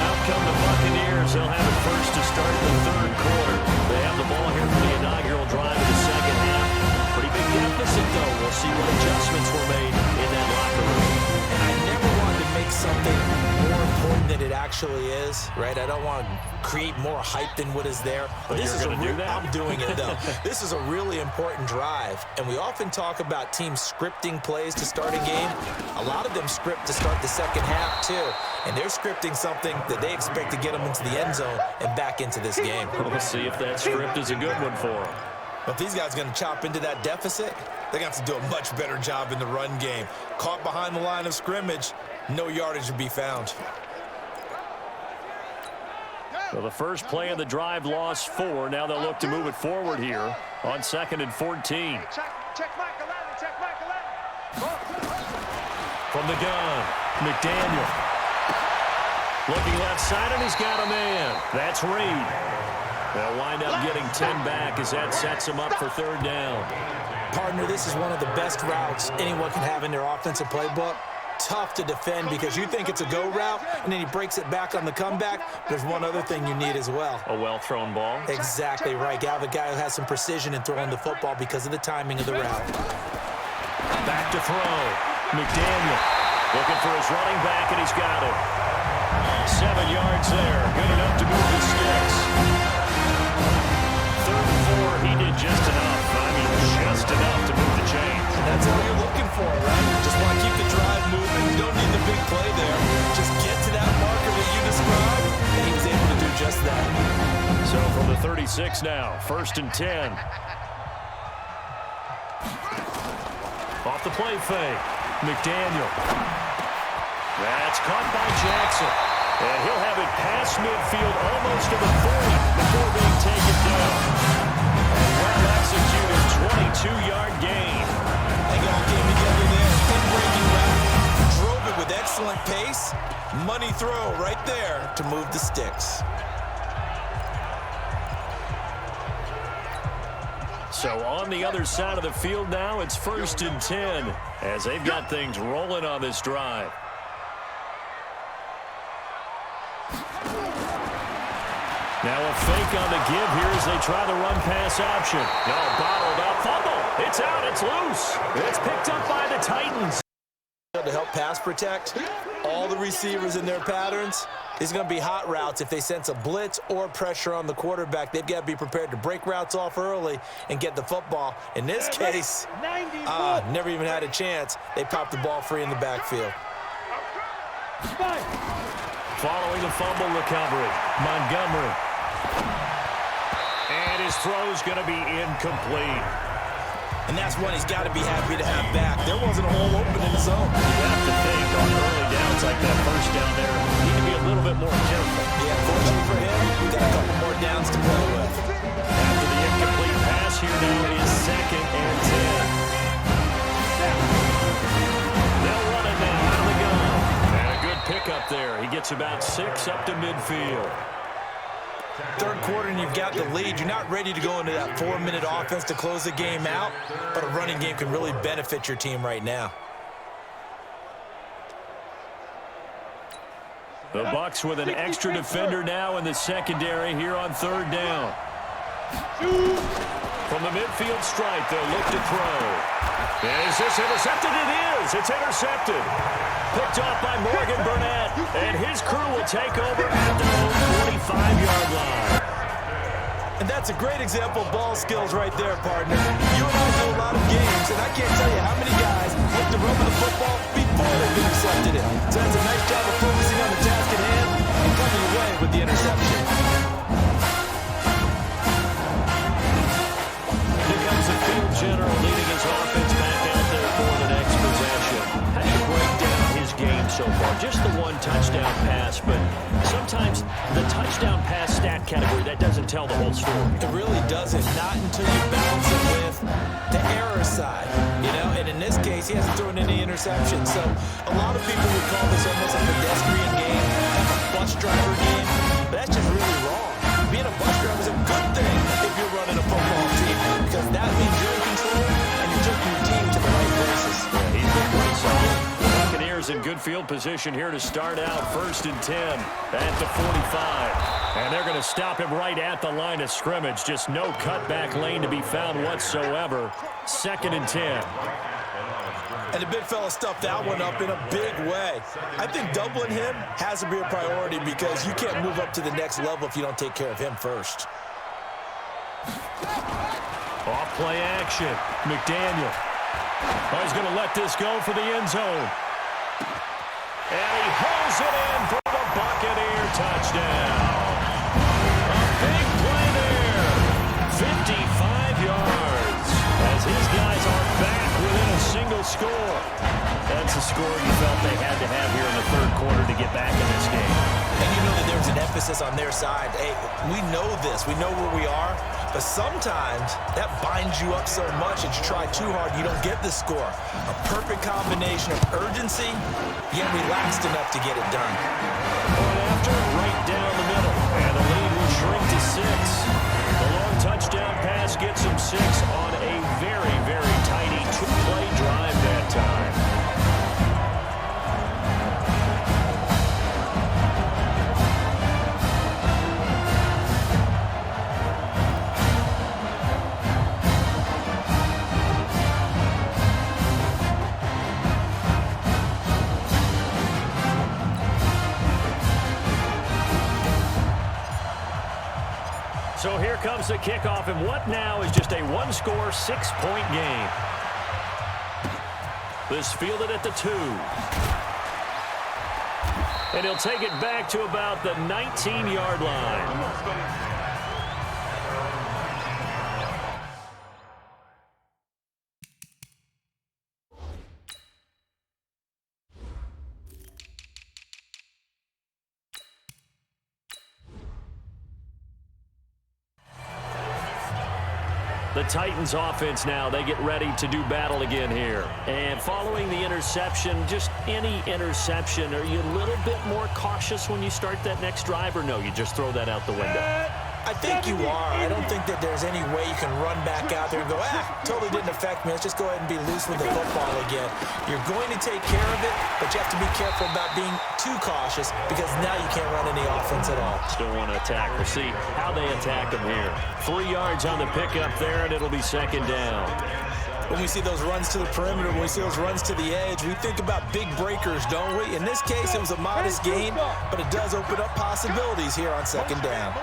Out come the Buccaneers. They'll have it first to start the 3rd quarter. They have the ball here for the inaugural drive of the second half. Pretty big deficit, though. We'll see what adjustments were made in that locker room. And I never wanted to make something more important than it actually is, right? I don't want to create more hype than what is there. But this is I'm doing it, though. This is a really important drive, and we often talk about teams scripting plays to start a game. A lot of them script to start the second half, too, and they're scripting something that they expect to get them into the end zone and back into this game. We'll see if that script is a good one for them. But if these guys are going to chop into that deficit, they're going to have to do a much better job in the run game. Caught behind the line of scrimmage, no yardage to be found. So the first play of the drive lost 4. Now they'll look to move it forward here on 2nd and 14. Check Michael Allen, check Michael Allen. From the gun, McDaniel. Looking left side, and he's got a man. That's Reed. They'll wind up getting 10 back as that sets him up for 3rd down. Partner, this is one of the best routes anyone can have in their offensive playbook. Tough to defend because you think it's a go route, and then he breaks it back on the comeback. There's one other thing you need as well. A well-thrown ball. Exactly right. You have a guy who has some precision in throwing the football because of the timing of the route. Back to throw. McDaniel looking for his running back, and he's got it. 7 yards there. Good enough to move the sticks. 3rd and 4, he did just enough. I mean, just enough to move the chains. That's all you're looking for, right? Just want to keep the drive moving. You don't need the big play there. Just get to that marker that you described, and he was able to do just that. So from the 36 now, 1st and 10. Off the play fake. McDaniel. That's caught by Jackson. And he'll have it past midfield almost to the 40 before being taken down. And well executed 22-yard gain. They all came together there. Pin-breaking route. Drove it with excellent pace. Money throw right there to move the sticks. So on the other side of the field now, it's 1st and 10 as they've got things rolling on this drive. Now a fake on the give here as they try the run-pass option. No, bottled up. Fumble. It's out. It's loose. It's picked up by the Titans. To help pass protect all the receivers in their patterns. These are going to be hot routes. If they sense a blitz or pressure on the quarterback, they've got to be prepared to break routes off early and get the football. In this case, never even had a chance. They popped the ball free in the backfield. Following the fumble recovery, Montgomery. And his throw's going to be incomplete. And that's one he's got to be happy to have back. There wasn't a hole open in the zone. You have to think on early downs like that first down there, you need to be a little bit more careful. Yeah, fortunately for him, we've got a couple more downs to play with. After the incomplete pass here now is 2nd and 10. They'll run it now out of the gun. And a good pickup there. He gets about 6 up to midfield. Third quarter and you've got the lead. You're not ready to go into that 4-minute offense to close the game out, but a running game can really benefit your team right now. The Bucs with an extra defender now in the secondary here on third down. From the midfield stripe, they'll look to throw. Is this intercepted? It is. It's intercepted. Picked off by Morgan Burnett, and his crew will take over at their own 45-yard line. And that's a great example of ball skills right there, partner. You and I do a lot of games, and I can't tell you how many guys look to run with the football before they've intercepted it. So that's a nice job of focusing on the task at hand and coming away with the interception. Here comes the field general leading his offense back out there for the next possession. How do you break down his game so far? Just the one touchdown pass, but sometimes the touchdown pass stat category, that doesn't tell the whole story. It really doesn't, not until you balance it with the error side, you know, and in this case, he hasn't thrown any interceptions. So a lot of people would call this almost a pedestrian game, a bus driver game, but that's just really wrong. Being a bus driver is a good thing if you're running a football team, because that means you're in control and you're taking your team to the right places. Yeah, he's been pretty solid. The Buccaneers in good field position here to start out 1st and 10 at the 45. And they're going to stop him right at the line of scrimmage. Just no cutback lane to be found whatsoever. 2nd and 10. And the big fella stuffed that one up in a big way. I think doubling him has to be a priority because you can't move up to the next level if you don't take care of him first. Off play action. McDaniel. Oh, he's going to let this go for the end zone. And he hauls it in for the Buccaneer touchdown. A big play there. 55 yards. As his guys are back within a single score. That's a score you felt they had to have here in the third quarter to get back in this game. And you know that there's an emphasis on their side. Hey, we know this. We know where we are. But sometimes that binds you up so much that you try too hard, you don't get the score. A perfect combination of urgency, yet relaxed enough to get it done. Point after, right down the middle. And the lead will shrink to 6. The long touchdown pass gets him 6 on a very, very tidy 2-play drive that time. So here comes the kickoff, and what now is just a one-score, 6-point game. This fielded at the 2. And he'll take it back to about the 19-yard line. The Titans offense now, they get ready to do battle again here. And following the interception, just any interception, are you a little bit more cautious when you start that next drive, or no, you just throw that out the window? I think you are. I don't think that there's any way you can run back out there and go, totally didn't affect me. Let's just go ahead and be loose with the football again. You're going to take care of it, but you have to be careful about being too cautious because now you can't run any offense at all. Still want to attack. We'll see how they attack them here. 3 yards on the pickup there, and it'll be 2nd down. When we see those runs to the perimeter, when we see those runs to the edge, we think about big breakers, don't we? In this case, it was a modest gain, but it does open up possibilities here on 2nd down.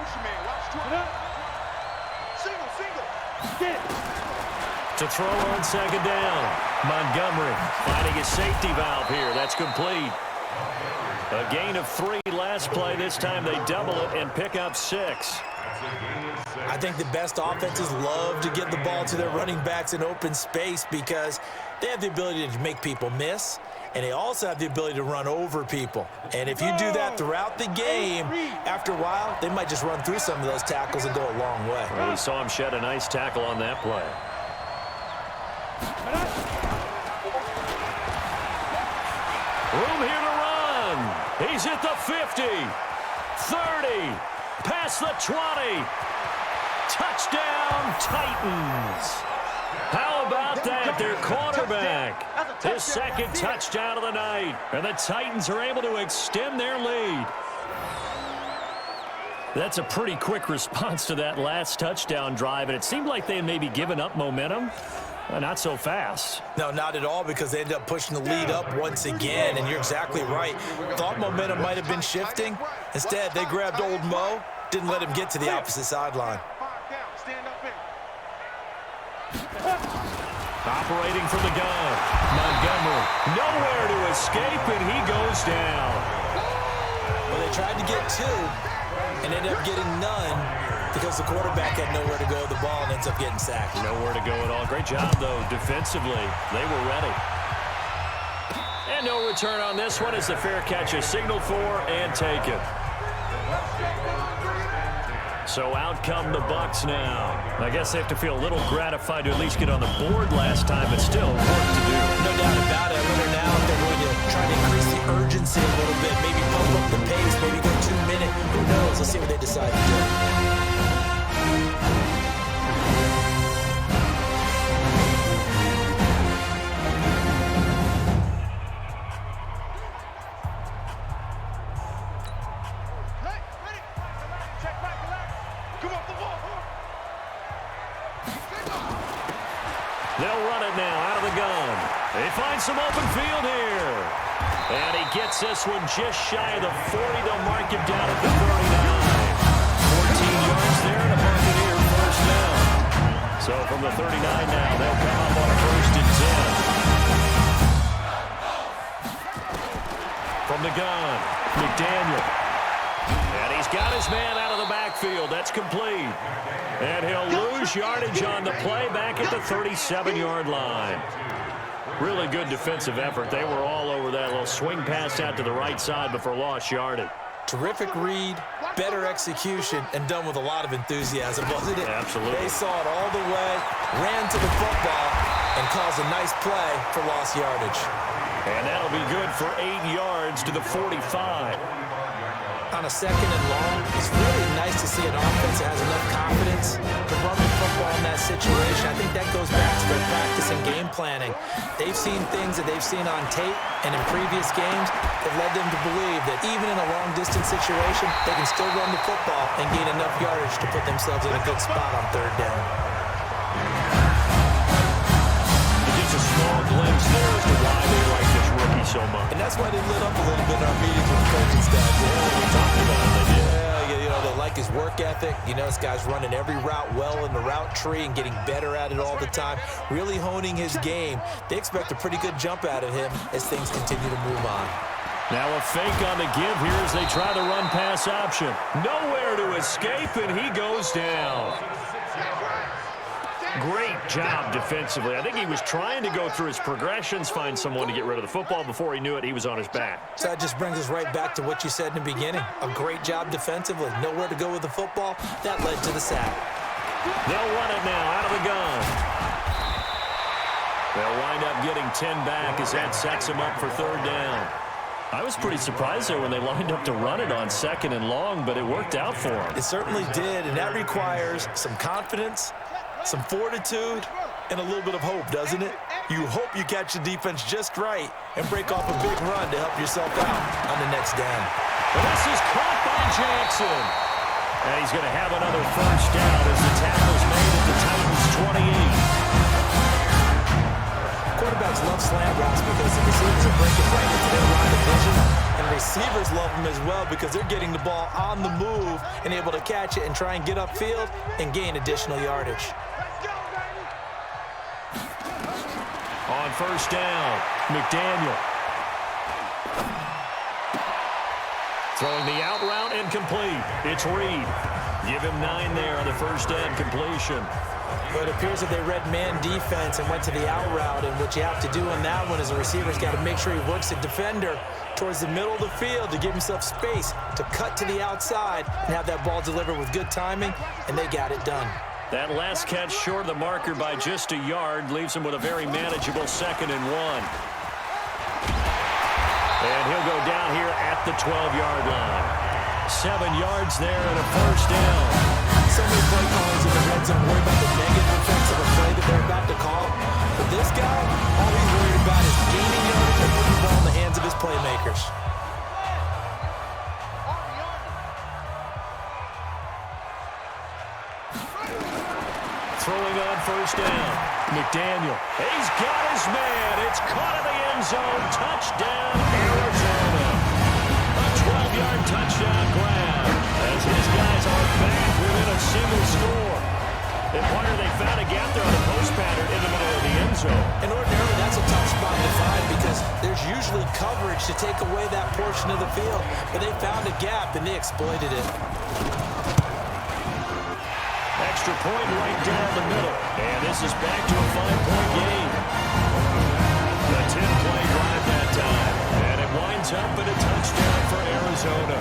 To throw on 2nd down. Montgomery finding his safety valve here. That's complete. A gain of 3 last play. This time they double it and pick up 6. I think the best offenses love to get the ball to their running backs in open space because they have the ability to make people miss, and they also have the ability to run over people. And if you do that throughout the game, after a while, they might just run through some of those tackles and go a long way. Well, we saw him shed a nice tackle on that play. Room here to run. He's at the 50, 30, Past the 20. Touchdown, Titans. How about that? Their quarterback. His second touchdown of the night. And the Titans are able to extend their lead. That's a pretty quick response to that last touchdown drive, and it seemed like they had maybe given up momentum. Not so fast. No, not at all, because they ended up pushing the lead up once again, and you're exactly right. Thought momentum might have been shifting. Instead, they grabbed old Mo, didn't let him get to the opposite sideline. Operating from the gun. Montgomery, nowhere to escape, and he goes down. Well, they tried to get two and ended up getting none because the quarterback had nowhere to go with the ball and ends up getting sacked. Nowhere to go at all. Great job, though, defensively. They were ready. And no return on this one as the fair catch is signaled for and taken. So out come the Bucs now. I guess they have to feel a little gratified to at least get on the board last time, but still work to do. No doubt about it. I wonder now if they're going to try to increase the urgency a little bit, maybe pump up the pace, maybe go 2 minutes. Who knows? Let's see what they decide to do. They'll run it now out of the gun. They find some open field here. And he gets this one just shy of the 40. They'll mark him down at the 39. 14 yards there and a Buccaneer first down. So from the 39 now, they'll come up on a 1st and 10. From the gun, McDaniel. And he's got his man out of the backfield. That's complete. And he'll lose yardage on the play back at the 37-yard line. Really good defensive effort. They were all over that little swing pass out to the right side before lost yardage. Terrific read, better execution, and done with a lot of enthusiasm, wasn't it? Absolutely. They saw it all the way, ran to the football, and caused a nice play for lost yardage. And that'll be good for 8 yards to the 45. On a 2nd and long, it's really nice to see an offense that has enough confidence to run the football in that situation. I think that goes back to their practice and game planning. They've seen things that they've seen on tape and in previous games that led them to believe that even in a long-distance situation, they can still run the football and gain enough yardage to put themselves in a good spot on 3rd down. Just a small glimpse there as to why they like this rookie so much. And that's why they lit up a little bit in our meetings with the coaching staff. We talked about it, they did. Yeah, you know, they like his work ethic. You know, this guy's running every route well in the route tree and getting better at it all the time, really honing his game. They expect a pretty good jump out of him as things continue to move on. Now a fake on the give here as they try to run pass option. Nowhere to escape, and he goes down. Great job defensively. I think he was trying to go through his progressions, find someone to get rid of the football. Before he knew it, he was on his back. So that just brings us right back to what you said in the beginning. A great job defensively. Nowhere to go with the football. That led to the sack. They'll run it now out of the gun. They'll wind up getting 10 back as that sets them up for 3rd down. I was pretty surprised there when they lined up to run it on 2nd and long, but it worked out for them. It certainly did, and that requires some confidence, some fortitude, and a little bit of hope, doesn't it? You hope you catch the defense just right and break off a big run to help yourself out on the next down. And this is caught by Jackson. And he's going to have another 1st down as the tackle's made at the Titans' 28. Quarterbacks love slant routes because the receivers are breaking right into their line of vision, and receivers love them as well because they're getting the ball on the move and able to catch it and try and get upfield and gain additional yardage. On 1st down, McDaniel. Throwing the out route and complete. It's Reed. Give him 9 there on the 1st down completion. But it appears that they read man defense and went to the out route, and what you have to do on that one is the receiver's got to make sure he works the defender towards the middle of the field to give himself space to cut to the outside and have that ball delivered with good timing, and they got it done. That last catch short of the marker by just a yard leaves him with a very manageable 2nd and 1. And he'll go down here at the 12-yard line. 7 yards there and a first down. So many play callers in the red zone worry about the negative effects of a play that they're about to call. But this guy, all he's worried about is gaining yardage and putting the ball in the hands of his playmakers. Throwing on first down. McDaniel. He's got his man. It's caught in the end zone. Touchdown, Arizona. A 12-yard touchdown grab as his guys are back within a single score. And Pointer, they found a gap there on the post pattern in the middle of the end zone. And ordinarily, that's a tough spot to find because there's usually coverage to take away that portion of the field. But they found a gap, and they exploited it. Extra point right down the middle. And this is back to a 5-point game. A 10-play drive that time. And it winds up in a touchdown for Arizona.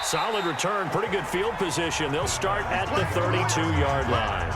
Solid return, pretty good field position. They'll start at the 32-yard line.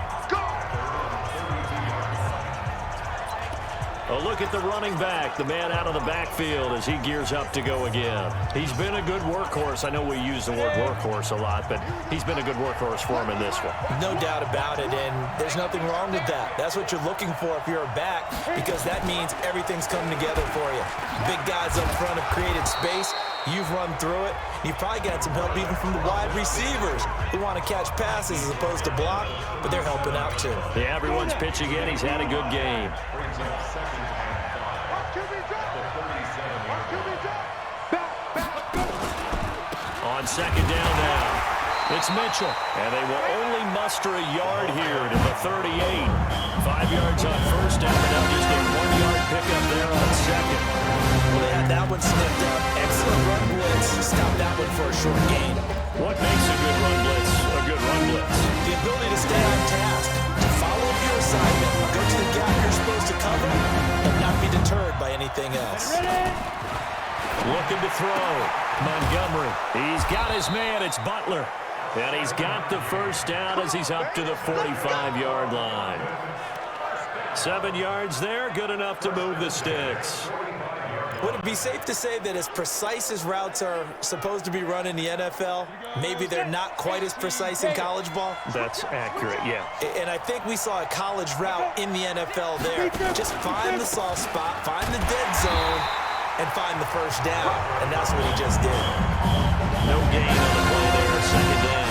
A look at the running back, the man out of the backfield as he gears up to go again. He's been a good workhorse. I know we use the word workhorse a lot, but he's been a good workhorse for him in this one. No doubt about it, and there's nothing wrong with that. That's what you're looking for if you're a back, because that means everything's coming together for you. Big guys up front have created space. You've run through it. You've probably got some help even from the wide receivers who want to catch passes as opposed to block, but they're helping out too. Yeah, everyone's pitching in. He's had a good game. On second down now, it's Mitchell. And they will only muster a yard here to the 38. 5 yards on first down, and now just a 1-yard pickup there on second. Well, they had that one sniffed out. Excellent run blitz. Stop that one for a short gain. What makes a good run blitz a good run blitz? The ability to stay on task, to follow up your assignment, go to the gap you're supposed to cover, and not be deterred by anything else. Looking to throw. Montgomery. He's got his man. It's Butler. And he's got the first down as he's up to the 45-yard line. 7 yards there, good enough to move the sticks. Would it be safe to say that as precise as routes are supposed to be run in the NFL, maybe they're not quite as precise in college ball? That's accurate, yeah. And I think we saw a college route in the NFL there. Just find the soft spot, find the dead zone, and find the first down. And that's what he just did. No gain on the play there, second down.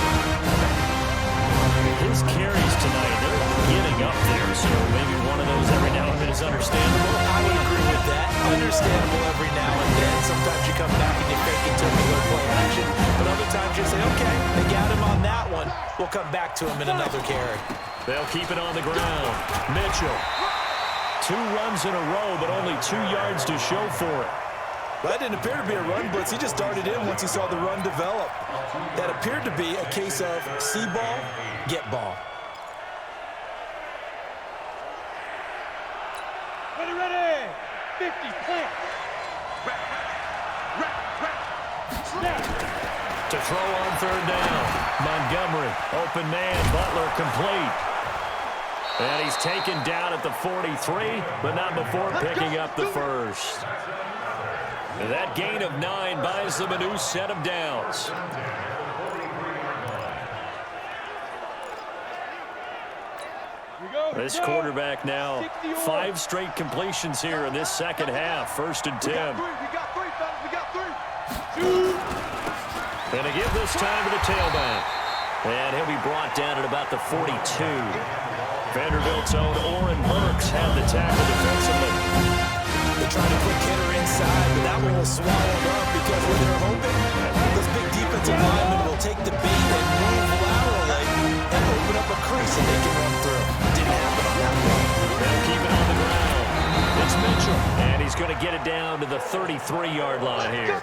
His carries tonight, they're getting up there, so maybe one of those every now and then is understandable. I would agree with that. Understandable every now and then. Sometimes you come back and you fake it till you go play action. But other times you say, okay, they got him on that one. We'll come back to him in another carry. They'll keep it on the ground. Mitchell. 2 runs in a row, but only 2 yards to show for it. Well, that didn't appear to be a run blitz. He just darted in once he saw the run develop. That appeared to be a case of see ball, get ball. Ready. 50, plant. Snap. To throw on third down. Montgomery, open man, Butler complete. And he's taken down at the 43, but not before picking up the first. That gain of 9 buys them a new set of downs. This quarterback now 5 straight completions here in this second half. 1st and 10. We got three, fellas. We got 3. And to give this time to the tailback. And he'll be brought down at about the 42. Vanderbilt's own Oren Burks had the tackle defensively. They tried to quick hitter inside, but that one was swallowed up because what they're hoping, those big defensive linemen will take the beat and move laterally and open up a crease that they can run through. Didn't happen on that one. They'll keep it on the ground. It's Mitchell, and he's going to get it down to the 33-yard line here.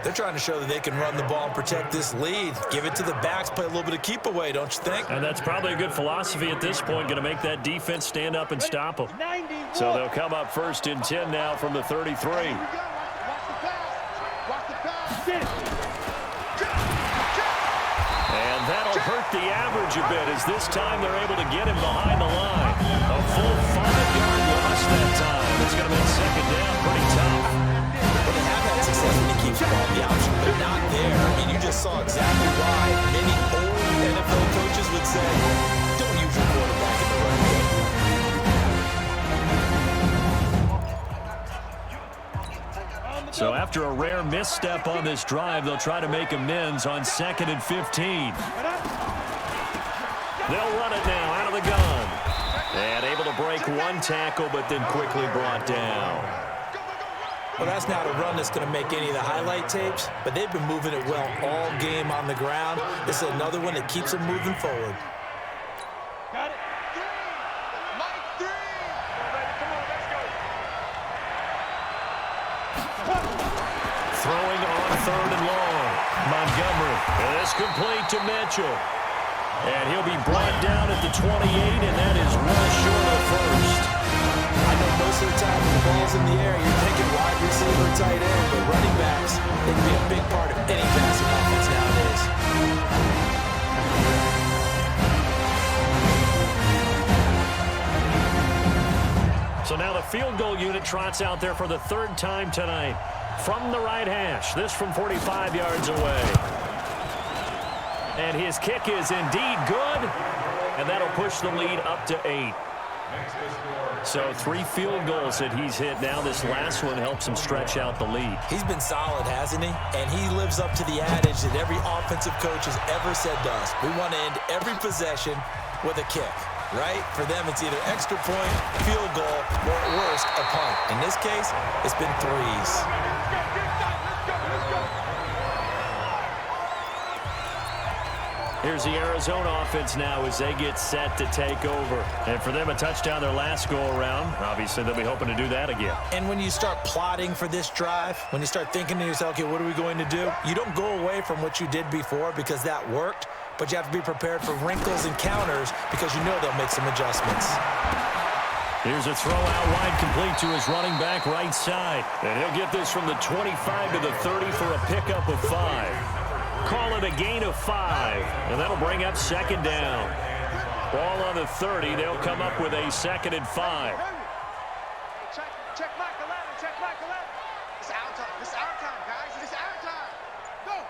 They're trying to show that they can run the ball and protect this lead. Give it to the backs, play a little bit of keep away, don't you think? And that's probably a good philosophy at this point, going to make that defense stand up and stop them. So they'll come up 1st and 10 now from the 33. And that'll hurt the average a bit, as this time they're able to get him behind the line. A full 5-yard loss that time. It's going to make 2nd down pretty tough. Well, they have had success when he keeps the ball in the option, but not there. I mean, you just saw exactly why many old NFL coaches would say, don't use your quarterback in the run game. So after a rare misstep on this drive, they'll try to make amends on 2nd and 15. They'll run it now out of the gun. And able to break one tackle, but then quickly brought down. Well, that's not a run that's going to make any of the highlight tapes, but they've been moving it well all game on the ground. This is another one that keeps them moving forward. Got it. Mike 3. Come on, let's go. Throwing on 3rd and long. Montgomery. And it's complete to Mitchell. And he'll be brought down at the 28, and that is well short of 1st. I know most of the time when the ball's in the air, you're thinking wide receiver, tight end, but running backs, they can be a big part of any passing offense nowadays. So now the field goal unit trots out there for the 3rd time tonight. From the right hash, this from 45 yards away. And his kick is indeed good, and that'll push the lead up to 8. So 3 field goals that he's hit now. This last one helps him stretch out the lead. He's been solid, hasn't he? And he lives up to the adage that every offensive coach has ever said to us. We want to end every possession with a kick, right? For them, it's either extra point, field goal, or at worst, a punt. In this case, it's been 3s. Here's the Arizona offense now as they get set to take over. And for them, a touchdown their last go-around. Obviously, they'll be hoping to do that again. And when you start plotting for this drive, when you start thinking to yourself, okay, what are we going to do? You don't go away from what you did before because that worked, but you have to be prepared for wrinkles and counters because you know they'll make some adjustments. Here's a throw out wide, complete to his running back right side. And he'll get this from the 25 to the 30 for a pickup of 5. Call it a gain of 5, and that'll bring up 2nd down. Ball on the 30. They'll come up with a 2nd and 5. Check Mike 11. Check Mike 11. It's our time. It's our time, guys. It's our time. Go. I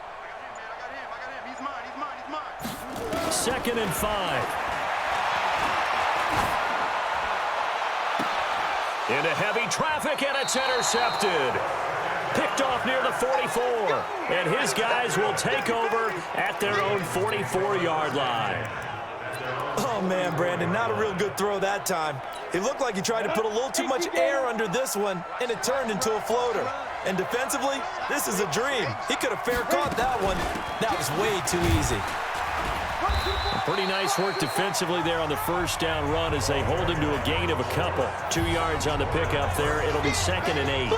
got him. He's mine. 2nd and 5. Into heavy traffic, and it's intercepted. Picked off near the 44, and his guys will take over at their own 44-yard line. Oh, man, Brandon, not a real good throw that time. It looked like he tried to put a little too much air under this one, and it turned into a floater. And defensively, this is a dream. He could have fair caught that one. That was way too easy. Pretty nice work defensively there on the 1st down run as they hold him to a gain of a couple. 2 yards on the pickup there. It'll be 2nd and 8.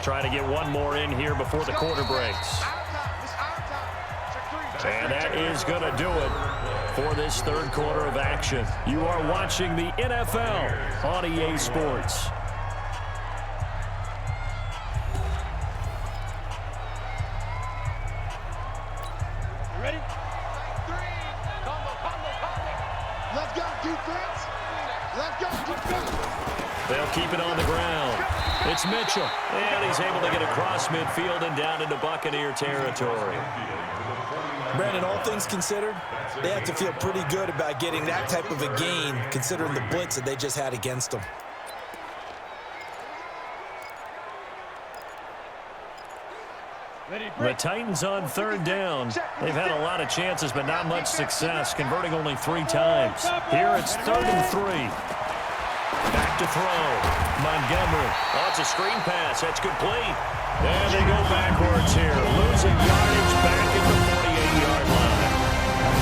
Trying to get one more in here before the quarter breaks. And that is going to do it for this 3rd quarter of action. You are watching the NFL on EA Sports. Ready? 3. Let's go, defense. Let's go, defense. They'll keep it on the ground. It's Mitchell, and he's able to get across midfield and down into Buccaneer territory. Brandon, all things considered, they have to feel pretty good about getting that type of a gain considering the blitz that they just had against them. The Titans on 3rd down. They've had a lot of chances, but not much success, converting only 3 times. Here it's 3rd and 3. Back to throw. Montgomery. Oh, it's a screen pass. That's complete. And they go backwards here. Losing yardage back at the 48-yard line.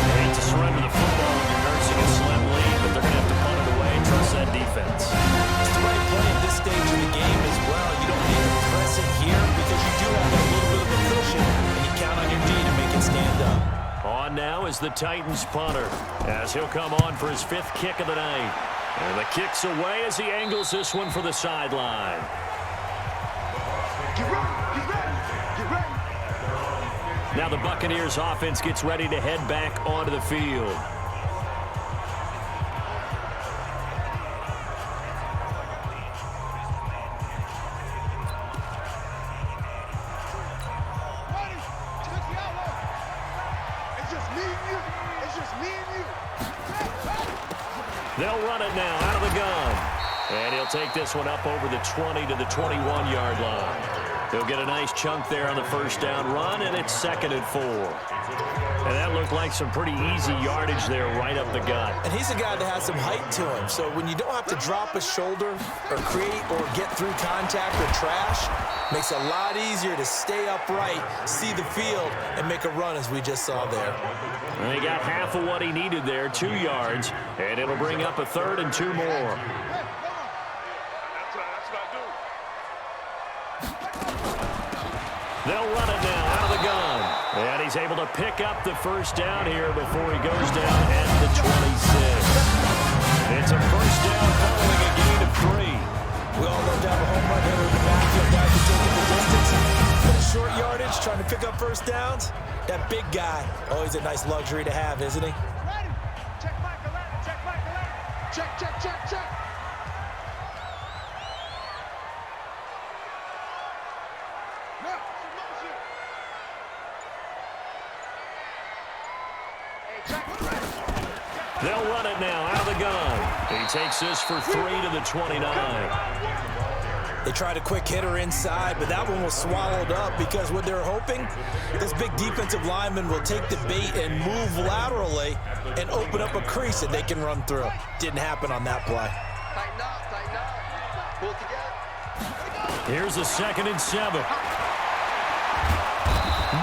They hate to surrender the football offense. It's the right play at this stage of the game as well. You don't need to press it here because you do have a little bit of a cushion, and you count on your D to make it stand up. On now is the Titans punter, as he'll come on for his 5th kick of the night. And the kick's away as he angles this one for the sideline. Get ready, get ready, get ready. Now the Buccaneers offense gets ready to head back onto the field. They'll run it now out of the gun. And he'll take this one up over the 20 to the 21-yard line. He'll get a nice chunk there on the first down run, and it's 2nd and 4. And that looked like some pretty easy yardage there right up the gut. And he's a guy that has some height to him. So when you don't have to drop a shoulder or create or get through contact or trash, makes it a lot easier to stay upright, see the field, and make a run as we just saw there. And he got half of what he needed there, 2 yards, and it'll bring up a 3rd and 2 more. They'll run it now out of the gun. And he's able to pick up the first down here before he goes down at the 26. It's a first down following a gain of 3. We all love to have a home run hitter in the backfield. Guy can take it the distance. But a short yardage, trying to pick up first downs. That big guy, always a nice luxury to have, isn't he? Ready. Check Michael Allen, check Michael Allen. Check, check, check, check. Now, some motion. Hey, check. They'll run it now out of the gun. He takes this for 3 to the 29. They tried a quick hitter inside, but that one was swallowed up because what they're hoping, this big defensive lineman will take the bait and move laterally and open up a crease that they can run through. Didn't happen on that play. Tighten up, tighten up. Pull together. Here's a 2nd and 7.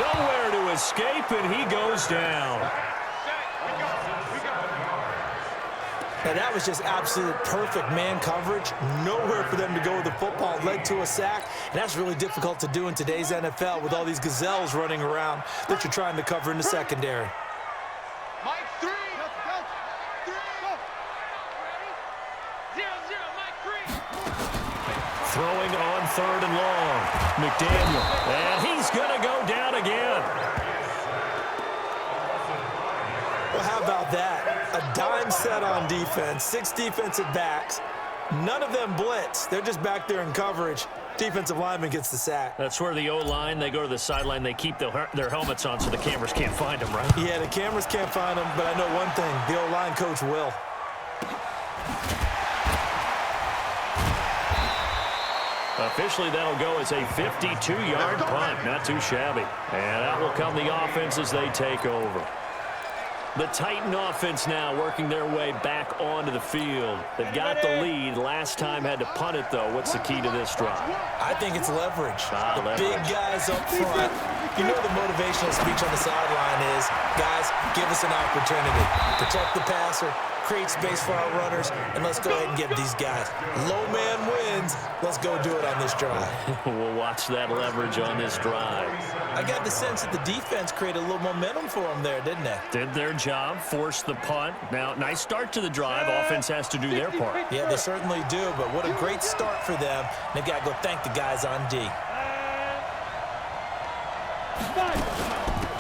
Nowhere to escape, and he goes down. Now that was just absolute perfect man coverage. Nowhere for them to go with the football. Led to a sack, and that's really difficult to do in today's NFL with all these gazelles running around that you're trying to cover in the secondary. Mike 3. Go, go. 3. Go. Ready? 0-0, Mike 3. Throwing on 3rd and long. McDaniel, and he's going to go down again. Well, how about that? A dime set on defense, 6 defensive backs. None of them blitz. They're just back there in coverage. Defensive lineman gets the sack. That's where the O-line, they go to the sideline, they keep their helmets on so the cameras can't find them, right? Yeah, the cameras can't find them, but I know one thing. The O-line coach will. Officially, that'll go as a 52-yard punt. Not too shabby. And out will come the offense as they take over. The Titan offense now working their way back onto the field. They've got the lead. Last time had to punt it, though. What's the key to this drive? I think it's leverage. The leverage. big guys up front. You know the motivational speech on the sideline is, guys, give us an opportunity. Protect the passer, create space for our runners, and let's go ahead and get these guys. Low man wins. Let's go do it on this drive. We'll watch that leverage on this drive. I got the sense that the defense created a little momentum for them there, didn't they? Did their job, forced the punt. Now, nice start to the drive. Offense has to do their part. Yeah, they certainly do, but what a great start for them. They've got to go thank the guys on D.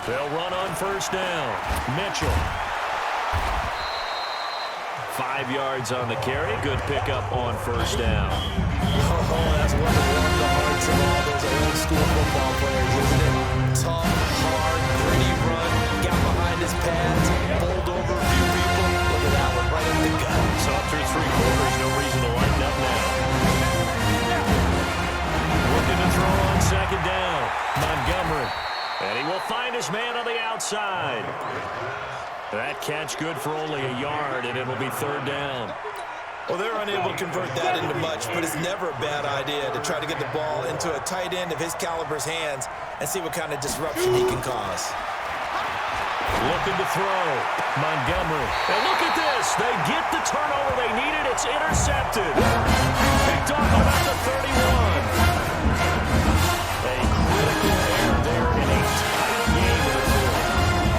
They'll run on first down. Mitchell. 5 yards on the carry. Good pickup on first down. Oh, that's one of the hearts of all those old school football players, isn't it? Tough, hard, gritty run. Got behind his pads, bowled over a few people. Look at that one, right in the gut. Saw through 3 quarters. No reason to lighten up now. Looking to throw on second down. Montgomery. And he will find his man on the outside. That catch good for only a yard, and it'll be 3rd down. Well, they're unable to convert that into much, but it's never a bad idea to try to get the ball into a tight end of his caliber's hands and see what kind of disruption he can cause. Looking to throw. Montgomery. And look at this. They get the turnover they needed. It's intercepted. Picked off about the 31. A critical error there in a tight game of the field.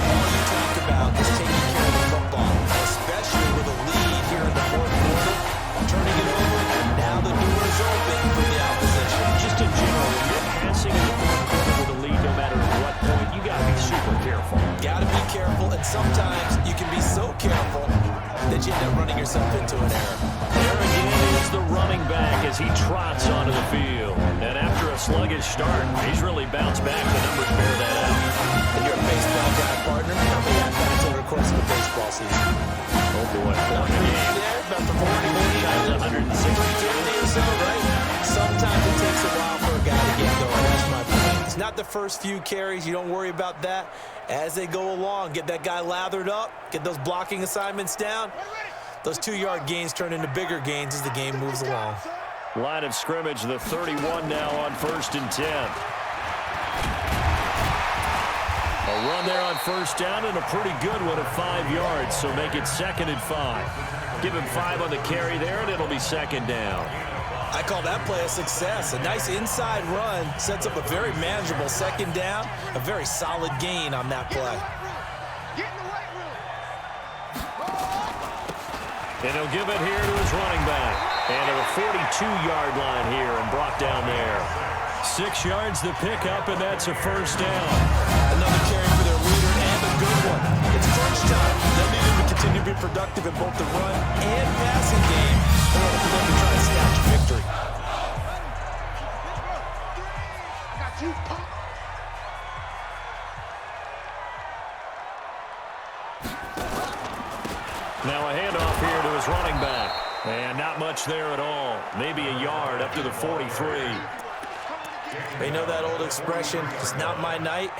All you talk about is taking care of the football, especially with a lead here in the fourth quarter. Turning it over, and now the door is open for the opposition. Just in general, when you're passing in the fourth quarter with a lead, no matter at what point, you got to be super careful. Got to be careful, and sometimes you can be so careful that you end up running yourself into an error. There again is the running back as he trots onto the field. And after a sluggish start, he's really bounced back. The numbers bear that out. And you're a baseball guy, partner. How many at-bats over the course of a baseball season? Oh, boy. 40 games. Yeah, about the 40, 160. 50 or so, right? Sometimes it takes a while for a guy to get going. That's my point. It's not the first few carries. You don't worry about that. As they go along, get that guy lathered up, get those blocking assignments down. Those 2-yard gains turn into bigger gains as the game moves along. Line of scrimmage, the 31 now on 1st and 10. A run there on 1st down and a pretty good one at 5 yards, so make it 2nd and 5. Give him 5 on the carry there, and it'll be 2nd down. I call that play a success. A nice inside run sets up a very manageable 2nd down, a very solid gain on that play. And he'll give it here to his running back. And to the 42-yard line here and brought down there. 6 yards the pickup, and that's a 1st down. Another carry for their leader, and a good one. It's crunch time. They'll need him to continue to be productive in both the run and passing game in order for them to try and snatch a victory. Now a handoff here to his running back. And not much there at all. Maybe a yard up to the 43. They know that old expression, it's not my night.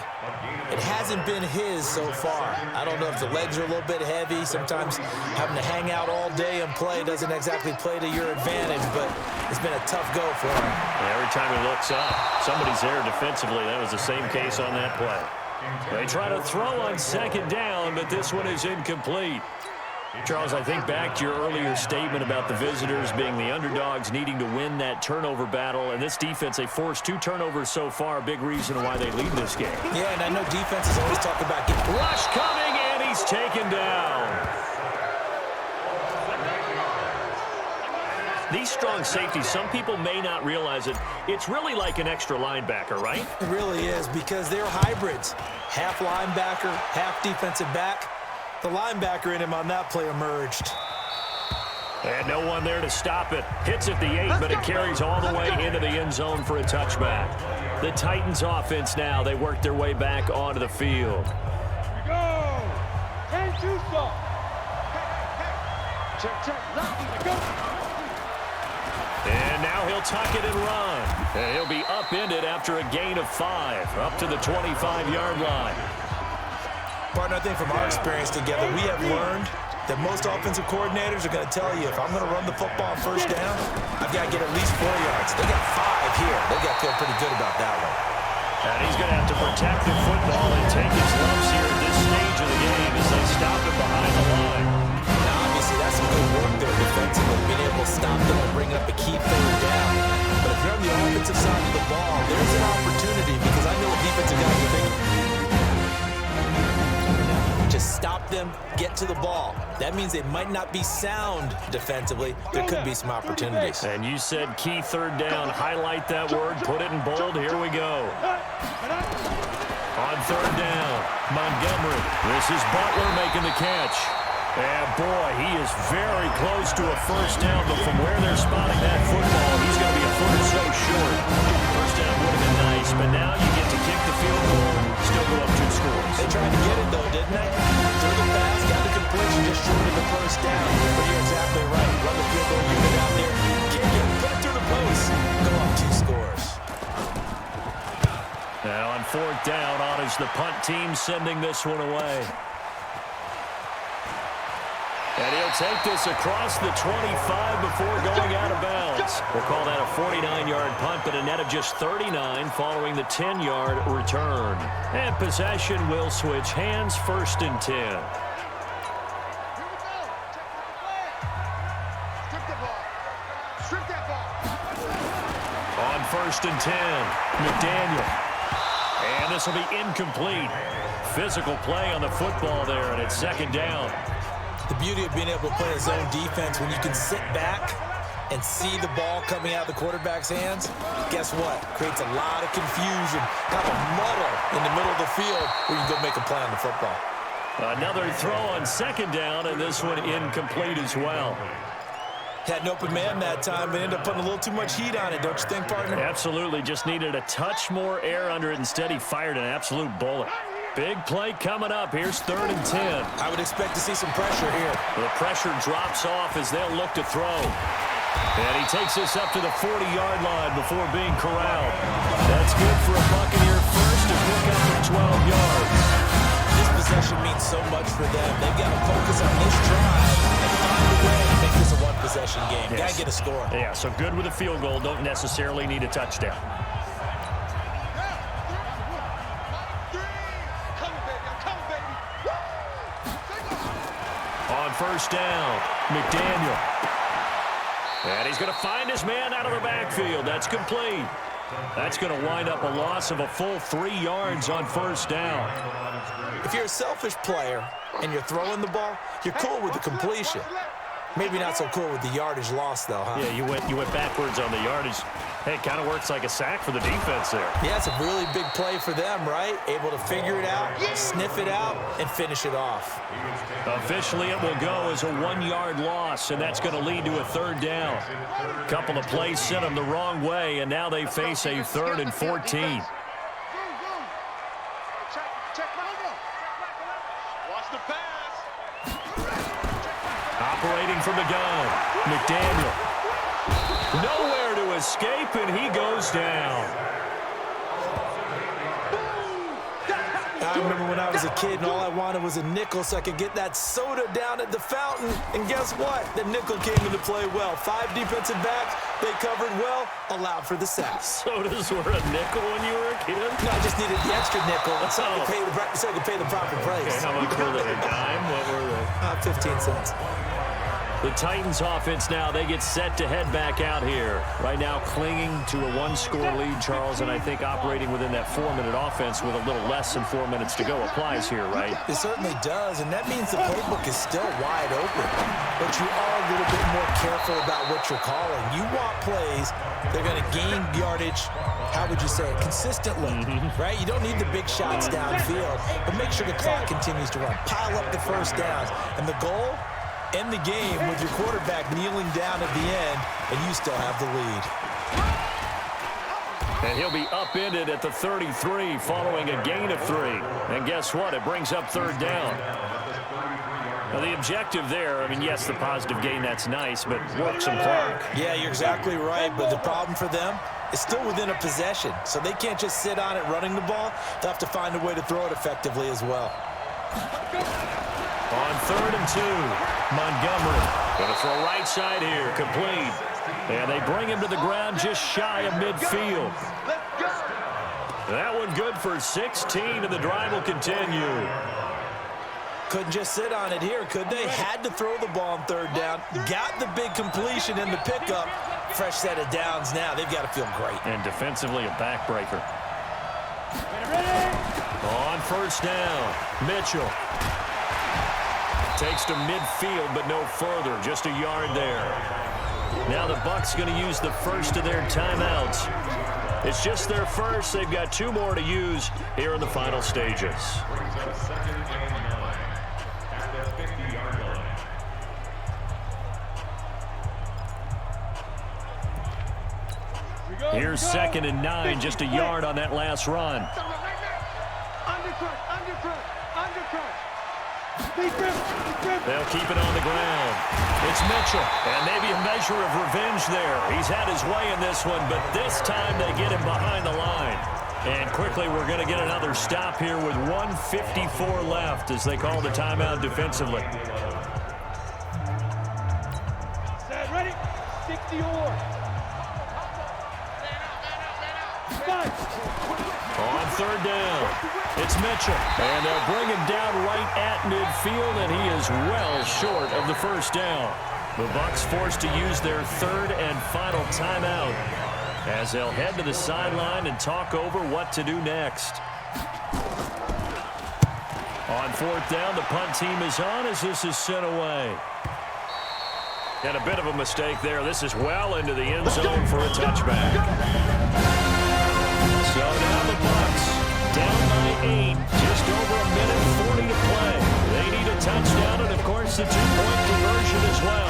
It hasn't been his so far. I don't know if the legs are a little bit heavy. Sometimes having to hang out all day and play doesn't exactly play to your advantage, but it's been a tough go for him. Every time he looks up, somebody's there defensively. That was the same case on that play. They try to throw on 2nd down, but this one is incomplete. Charles, I think back to your earlier statement about the visitors being the underdogs needing to win that turnover battle. And this defense, they forced 2 turnovers so far, a big reason why they lead this game. Yeah, and I know defenses always talk about getting... Rush coming, and he's taken down. These strong safeties, some people may not realize it. It's really like an extra linebacker, right? It really is, because they're hybrids. Half linebacker, half defensive back. The linebacker in him on that play emerged. And no one there to stop it. Hits at the 8, but it carries all the way into the end zone for a touchback. The Titans offense now, they work their way back onto the field. Here we go. 10-2 stop. Check. Go. And now he'll tuck it and run. And he'll be upended after a gain of 5, up to the 25-yard line. Partner, I think from our experience together, we have learned that most offensive coordinators are going to tell you, if I'm going to run the football on 1st down, I've got to get at least 4 yards. They got 5 here. They got to feel pretty good about that one. And he's going to have to protect the football and take his lumps here at this stage of the game as they stop him behind the line. Now, obviously, that's some good work there defensively, being able to stop them and bring up a key 3rd down. But if you're on the offensive side of the ball, there's an opportunity, because I know what defensive guys are thinking. Just stop them, get to the ball. That means they might not be sound defensively. There could be some opportunities. And you said key 3rd down. Highlight that word. Put it in bold. Here we go. On 3rd down, Montgomery. This is Butler making the catch. And, boy, he is very close to a 1st down, but from where they're spotting that football, he's going to be a foot or so short. 1st down would have been nice, but now you get to kick the field goal, still go up 2 scores. They tried to get it, though, didn't they? Threw the pass, got the completion, just short of the 1st down. But you're exactly right. Run the field goal, you get out there, kick it, put it through the post, go up 2 scores. Now on 4th down, on is the punt team sending this one away. And he'll take this across the 25 before going out of bounds. We'll call that a 49-yard punt, but a net of just 39 following the 10-yard return. And possession will switch hands, 1st and 10. On 1st and 10, McDaniel. And this will be incomplete. Physical play on the football there, and it's 2nd down. The beauty of being able to play a zone defense when you can sit back and see the ball coming out of the quarterback's hands, guess what? Creates a lot of confusion, kind of a muddle in the middle of the field where you can go make a play on the football. Another throw on 2nd down, and this one incomplete as well. Had an open man that time, but ended up putting a little too much heat on it, don't you think, partner? Absolutely. Just needed a touch more air under it. Instead, he fired an absolute bullet. Big play coming up. Here's 3rd and 10. I would expect to see some pressure here. The pressure drops off as they'll look to throw. And he takes this up to the 40-yard line before being corralled. That's good for a Buccaneer first to pick up for 12 yards. This possession means so much for them. They've got to focus on this drive and find a way to make this a one-possession game. Yes. Got to get a score. Yeah, so good with a field goal. Don't necessarily need a touchdown. On 1st down, McDaniel. And he's going to find his man out of the backfield. That's complete. That's going to wind up a loss of a full 3 yards on 1st down. If you're a selfish player and you're throwing the ball, you're cool with the completion. Maybe not so cool with the yardage loss, though, huh? Yeah, you went backwards on the yardage. Hey, it kind of works like a sack for the defense there. Yeah, it's a really big play for them, right? Able to figure it out, sniff it out, and finish it off. Officially, it will go as a 1-yard loss, and that's going to lead to a 3rd down. A couple of plays sent them the wrong way, and now they face a 3rd and 14. Operating from the gun, McDaniel. Nowhere to escape, and he goes down. I remember when I was a kid and all I wanted was a nickel so I could get that soda down at the fountain. And guess what? The nickel came into play well. 5 defensive backs, they covered well, allowed for the sack. Sodas were a nickel when you were a kid? No, I just needed the extra nickel so I could pay the proper price. Okay, how much were they? A dime? What were they? 15 cents. The Titans offense now, they get set to head back out here. Right now clinging to a 1-score lead, Charles, and I think operating within that 4-minute offense with a little less than 4 minutes to go applies here, right? It certainly does, and that means the playbook is still wide open. But you are a little bit more careful about what you're calling. You want plays, they're going to gain yardage, how would you say it, consistently, right? You don't need the big shots downfield, but make sure the clock continues to run. Pile up the first downs, and the goal? End the game with your quarterback kneeling down at the end, and you still have the lead. And he'll be upended at the 33 following a gain of 3. And guess what? It brings up 3rd down. Now, the objective there, I mean, yes, the positive gain, that's nice, but work some clock. Yeah, you're exactly right, but the problem for them is still within a possession, so they can't just sit on it running the ball. They'll have to find a way to throw it effectively as well. On 3rd and 2, Montgomery going to throw right side here, complete. And they bring him to the ground just shy of midfield. That one good for 16, and the drive will continue. Couldn't just sit on it here, could they? Had to throw the ball on 3rd down. Got the big completion in the pickup. Fresh set of downs now. They've got to feel great. And defensively, a backbreaker. On 1st down, Mitchell. Takes to midfield, but no further. Just a yard there. Now the Bucs going to use the first of their timeouts. It's just their first. They've got 2 more to use here in the final stages. Here's 2nd and 9, just a yard on that last run. They'll keep it on the ground. It's Mitchell, and maybe a measure of revenge there. He's had his way in this one, but this time they get him behind the line. And quickly, we're going to get another stop here with 1:54 left as they call the timeout defensively. On third down, it's Mitchell. And they'll bring him down right at midfield, and he is well short of the first down. The Bucs forced to use their third and final timeout as they'll head to the sideline and talk over what to do next. On fourth down, the punt team is on as this is sent away. And a bit of a mistake there. This is well into the end zone for a touchback. So now the Bucs down by 8, just over a minute 40 to play. They need a touchdown and, of course, the two-point conversion as well.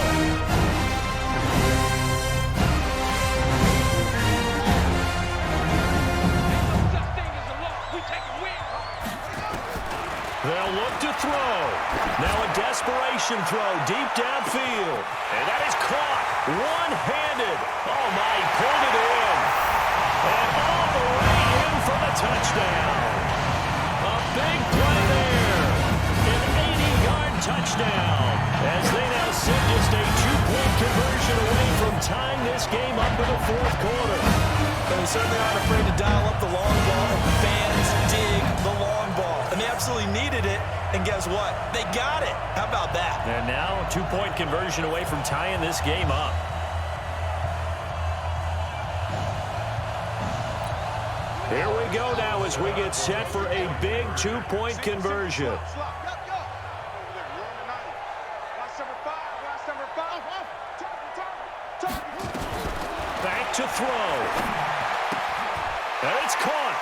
They'll look to throw. Now a desperation throw deep downfield. And that is caught one-handed. Oh, my, he pulled it in. And all the way in for the touchdown. A big play there. An 80-yard touchdown. As they now sit just a two-point conversion away from tying this game up in the fourth quarter. They certainly aren't afraid to dial up the long ball. Fans dig the long ball. And they absolutely needed it. And guess what? They got it. How about that? And now a two-point conversion away from tying this game up. Here we go now as we get set for a big two-point conversion. Back to throw. And it's caught.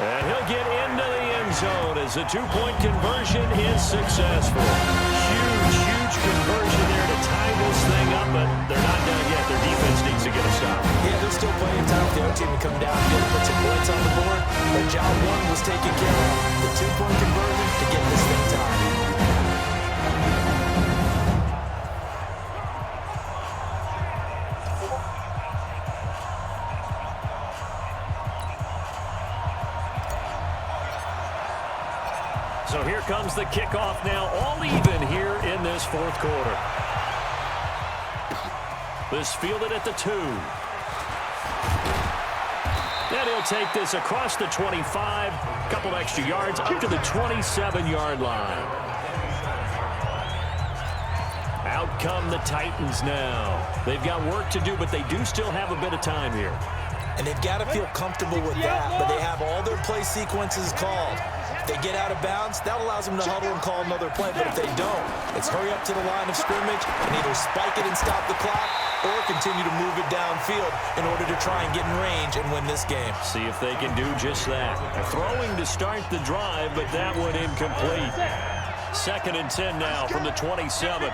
And he'll get into the end zone as the two-point conversion is successful. Huge conversion there to tie this thing up, but they're not done yet. Their defense needs to get a stop. Yeah, there's still plenty of time for the other team to come down and put some points on the board. But job one was taken care of. The two-point conversion to get this thing tied. So here comes the kickoff now, all even here in this fourth quarter. This fielded at the 2. And he'll take this across the 25, a couple extra yards, up to the 27-yard line. Out come the Titans now. They've got work to do, but they do still have a bit of time here. And they've got to feel comfortable with that, but they have all their play sequences called. If they get out of bounds, that allows them to huddle and call another play. But if they don't, it's hurry up to the line of scrimmage and either spike it and stop the clock or continue to move it downfield in order to try and get in range and win this game. See if they can do just that. Throwing to start the drive, but that one incomplete. 2nd and 10 now from the 27.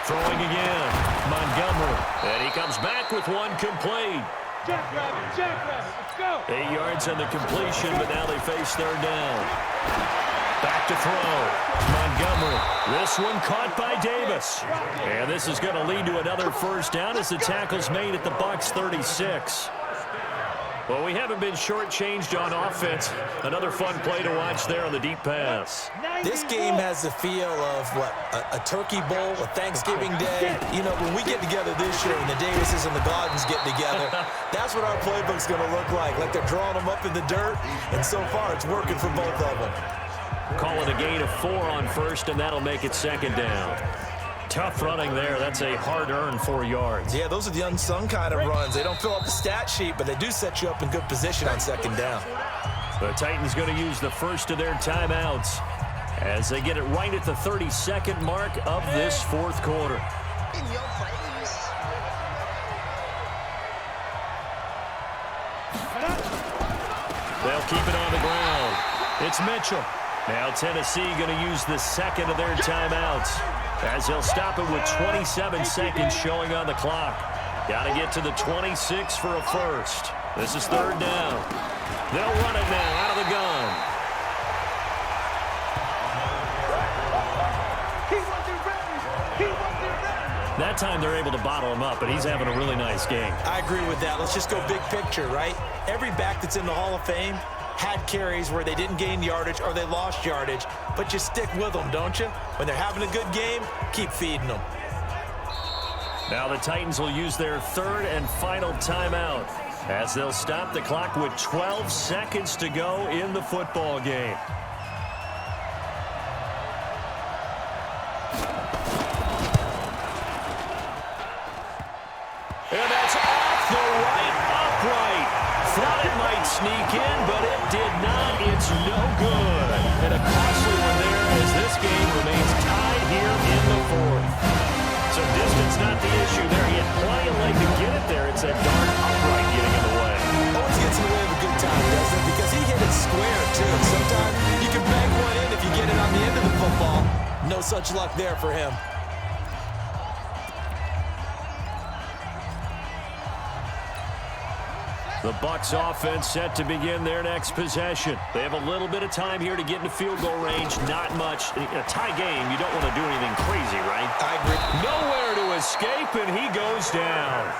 Throwing again. Montgomery. And he comes back with one complete. Jackrabbit, let's go. 8 yards on the completion, but now they face third down. Back to throw. Montgomery. This one caught by Davis. And this is going to lead to another first down as the tackle's made at the Bucs 36. Well, we haven't been shortchanged on offense. Another fun play to watch there on the deep pass. This game has the feel of, what, a turkey bowl, a Thanksgiving day. You know, when we get together this year and the Davises and the Gardens get together, that's what our playbook's going to look like they're drawing them up in the dirt, and so far it's working for both of them. Call it a gain of 4 on first, and that'll make it 2nd down. Tough running there. That's a hard-earned 4 yards. Yeah, those are the unsung kind of runs. They don't fill up the stat sheet, but they do set you up in good position on 2nd down. The Titans going to use the first of their timeouts as they get it right at the 32nd mark of this fourth quarter. In your face. They'll keep it on the ground. It's Mitchell. Now Tennessee going to use the 2nd of their timeouts as they'll stop it with 27 seconds showing on the clock. Got to get to the 26 for a first. This is 3rd down. They'll run it now out of the gun. That time they're able to bottle him up, but he's having a really nice game. I agree with that. Let's just go big picture, right? Every back that's in the Hall of Fame had carries where they didn't gain yardage or they lost yardage, but you stick with them, don't you? When they're having a good game, keep feeding them. Now the Titans will use their third and final timeout as they'll stop the clock with 12 seconds to go in the football game. And that's off the right upright. Thought it might sneak in, but it did not. It's no good. And a costly one there as this game remains tied here in the fourth. So distance not the issue there. He had plenty of leg to get it there. It's that darn upright getting in the way. Always gets in the way of a good time, doesn't it? Because he hit it square, too. Sometimes you can bang one in if you get it on the end of the football. No such luck there for him. The Bucs offense set to begin their next possession. They have a little bit of time here to get into field goal range. Not much. In a tie game, you don't want to do anything crazy, right? I agree. Nowhere to escape, and he goes down.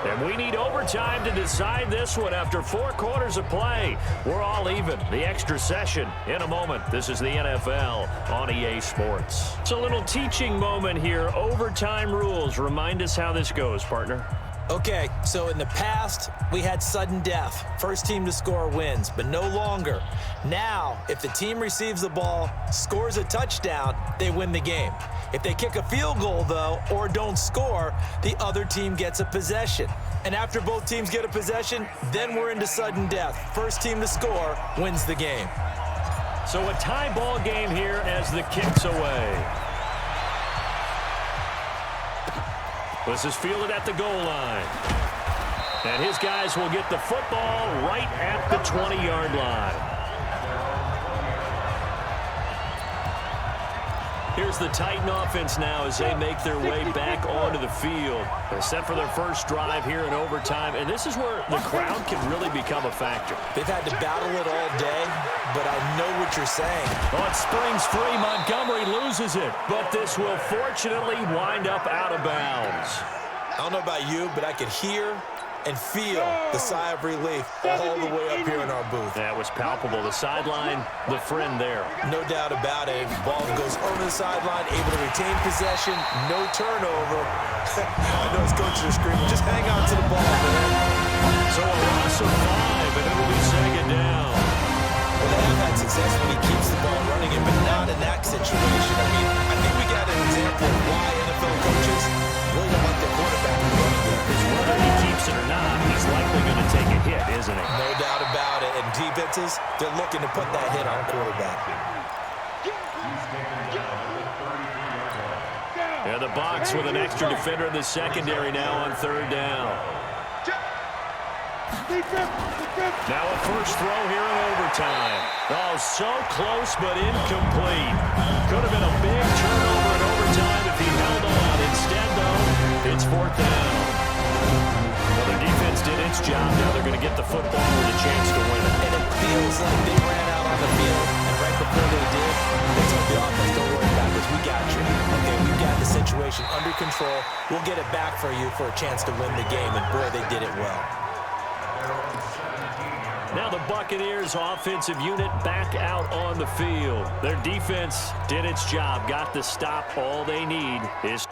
And we need overtime to decide this one after 4 quarters of play. We're all even. The extra session in a moment. This is the NFL on EA Sports. It's a little teaching moment here. Overtime rules. Remind us how this goes, partner. Okay, so in the past, we had sudden death. First team to score wins, but no longer. Now, if the team receives the ball, scores a touchdown, they win the game. If they kick a field goal, though, or don't score, the other team gets a possession. And after both teams get a possession, then we're into sudden death. First team to score wins the game. So a tie ball game here as the kick's away. This is fielded at the goal line. And his guys will get the football right at the 20-yard line. Here's the Titan offense now as they make their way back onto the field. They're set for their first drive here in overtime, and this is where the crowd can really become a factor. They've had to battle it all day, but I know what you're saying. Oh, it springs free. Montgomery loses it, but this will fortunately wind up out of bounds. I don't know about you, but I could hear and feel the sigh of relief all the way up here in our booth. That was palpable. The sideline, the friend there. No doubt about it. Ball goes over the sideline, able to retain possession, no turnover. I know his coaches are screaming, just hang on to the ball, man. So a loss of 5, and it'll be second down. Well, they have had success when he keeps the ball running it, but not in that situation. I mean, I think we got an example of why NFL coaches really don't like their quarterback in the running game. Because whether he keeps it or not, he's likely going to take a hit, isn't he? No doubt about it. And defenses, they're looking to put that hit on quarterback. And the Bucs with an extra defender in the secondary now on third down. Now a first throw here in overtime. Oh, so close but incomplete. Could have been a big turnover in overtime if he held on. Instead, though, it's fourth down. Well, the defense did its job. Now they're going to get the football with a chance to win it. And it feels like they ran out on the field, and right before they did, they told the offense, don't worry about this, we got you. Okay, we've got the situation under control. We'll get it back for you for a chance to win the game, and boy, they did it well. Now the Buccaneers offensive unit back out on the field. Their defense did its job, got the stop. All they need is...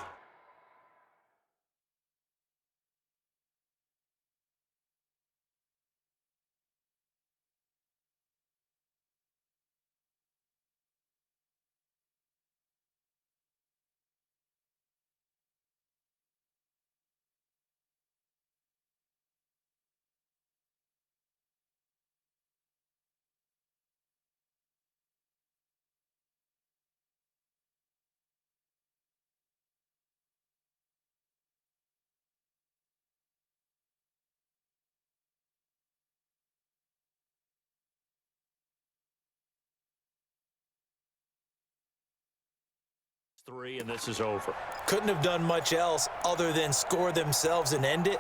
Three, and this is over. Couldn't have done much else other than score themselves and end it,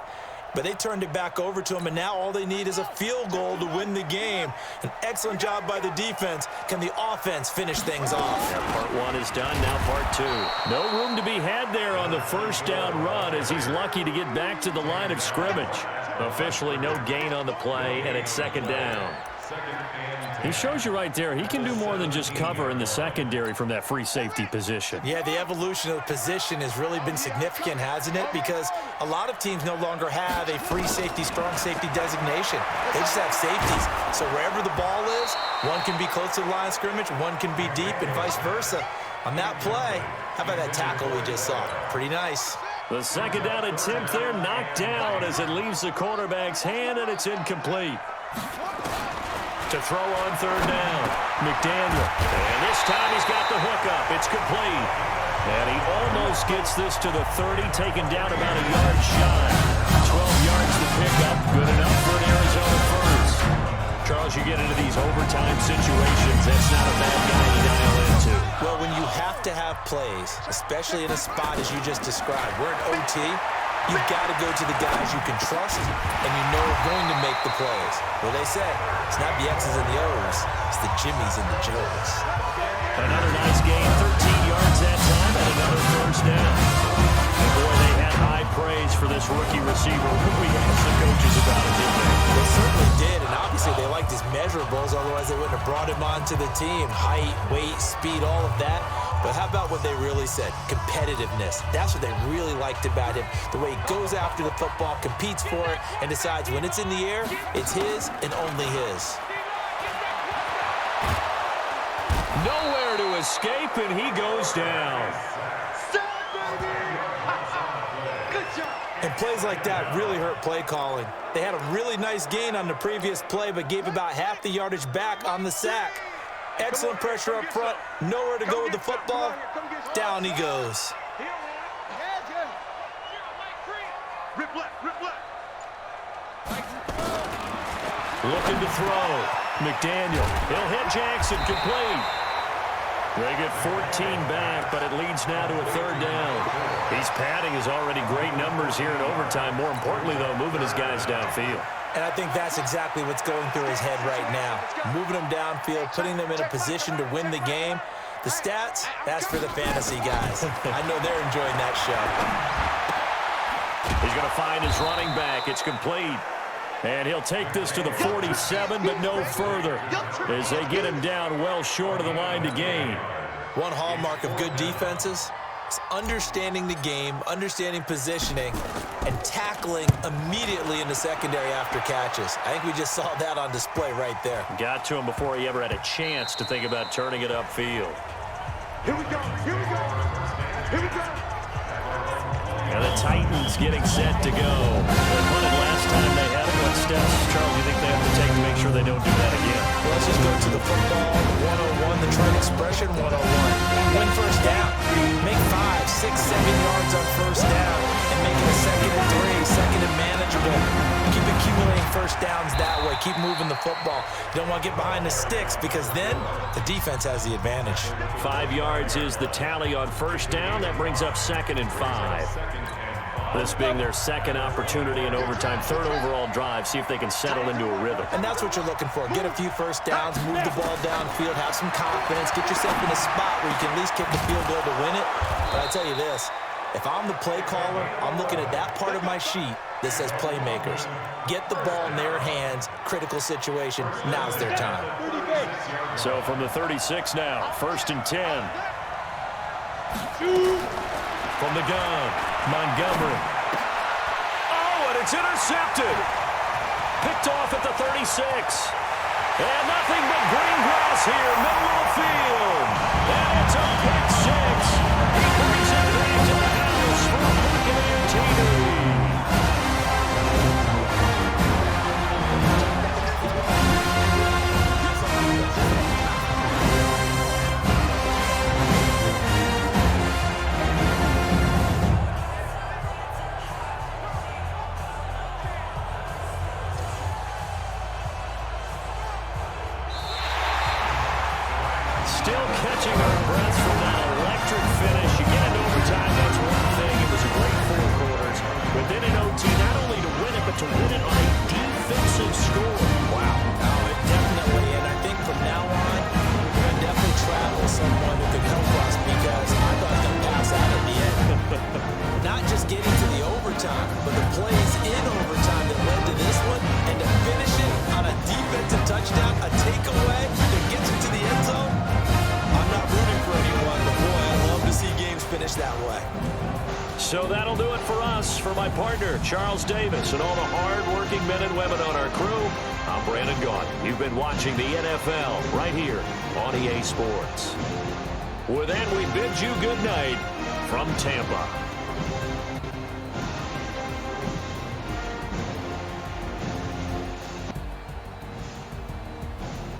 but they turned it back over to them, and now all they need is a field goal to win the game. An excellent job by the defense. Can the offense finish things off? Yeah, part one is done, now part two. No room to be had there on the first down run as he's lucky to get back to the line of scrimmage. Officially no gain on the play, and it's second down. He shows you right there, he can do more than just cover in the secondary from that free safety position. Yeah, the evolution of the position has really been significant, hasn't it? Because a lot of teams no longer have a free safety, strong safety designation. They just have safeties. So wherever the ball is, one can be close to the line of scrimmage, one can be deep, and vice versa. On that play, how about that tackle we just saw? Pretty nice. The second down attempt there knocked down as it leaves the quarterback's hand, and it's incomplete. To throw on third down, McDaniel. And this time he's got the hook up. It's complete. And he almost gets this to the 30, taken down about a yard shy. 12 yards to pick up. Good enough for an Arizona first. Charles, you get into these overtime situations, that's not a bad guy to dial into. Well, when you have to have plays, especially in a spot as you just described, we're in OT, you've got to go to the guys you can trust and you know are going to make the plays. Well, they say it's not the X's and the O's, it's the Jimmies and the Joes. Another nice game, 13 yards that time, and another first down. And boy, they had high praise for this rookie receiver. We asked the coaches about it, didn't they? They certainly did, and obviously they liked his measurables, otherwise they wouldn't have brought him onto the team. Height, weight, speed, all of that. But how about what they really said? Competitiveness. That's what they really liked about him. The way he goes after the football, competes for it, and decides when it's in the air, it's his and only his. Nowhere to escape, and he goes down. And plays like that really hurt play calling. They had a really nice gain on the previous play, but gave about half the yardage back on the sack. Excellent pressure up front, nowhere to go with the football. Down he goes. Looking to throw. McDaniel. He'll hit Jackson, complete. They get 14 back, but it leads now to a third down. He's padding his already great numbers here in overtime. More importantly, though, moving his guys downfield. And I think that's exactly what's going through his head right now. Moving them downfield, putting them in a position to win the game. The stats, that's for the fantasy guys. I know they're enjoying that show. He's going to find his running back. It's complete. And he'll take this to the 47, but no further, as they get him down well short of the line to gain. One hallmark of good defenses is understanding the game, understanding positioning, and tackling immediately in the secondary after catches. I think we just saw that on display right there. Got to him before he ever had a chance to think about turning it upfield. Here we go, here we go, here we go. And the Titans getting set to go. They punted last time they had it. What steps, Charles, you think they have to take to make sure they don't do that again? Well, let's just go to the football 101, the trade expression 101. Win first down. Make 5, 6, 7 yards on first down and make it a 2nd and 3, 2nd and manageable. Keep accumulating first downs that way. Keep moving the football. You don't want to get behind the sticks because then the defense has the advantage. 5 yards is the tally on first down. That brings up 2nd and 5. This being their second opportunity in overtime, third overall drive, see if they can settle into a rhythm. And that's what you're looking for. Get a few first downs, move the ball downfield, have some confidence, get yourself in a spot where you can at least kick the field goal to win it. But I tell you this, if I'm the play caller, I'm looking at that part of my sheet that says playmakers. Get the ball in their hands, critical situation, now's their time. So from the 36 now, 1st and 10. From the gun, Montgomery. Oh, and it's intercepted. Picked off at the 36. And nothing but green grass here, middle of the field. And it's a pick 6. He brings it back to the house for a Buccaneer TD. Still catching our breath from that that way. So that'll do it for us. For my partner, Charles Davis, and all the hard-working men and women on our crew, I'm Brandon Gaudin. You've been watching the NFL right here on EA Sports. With that, we bid you good night from Tampa.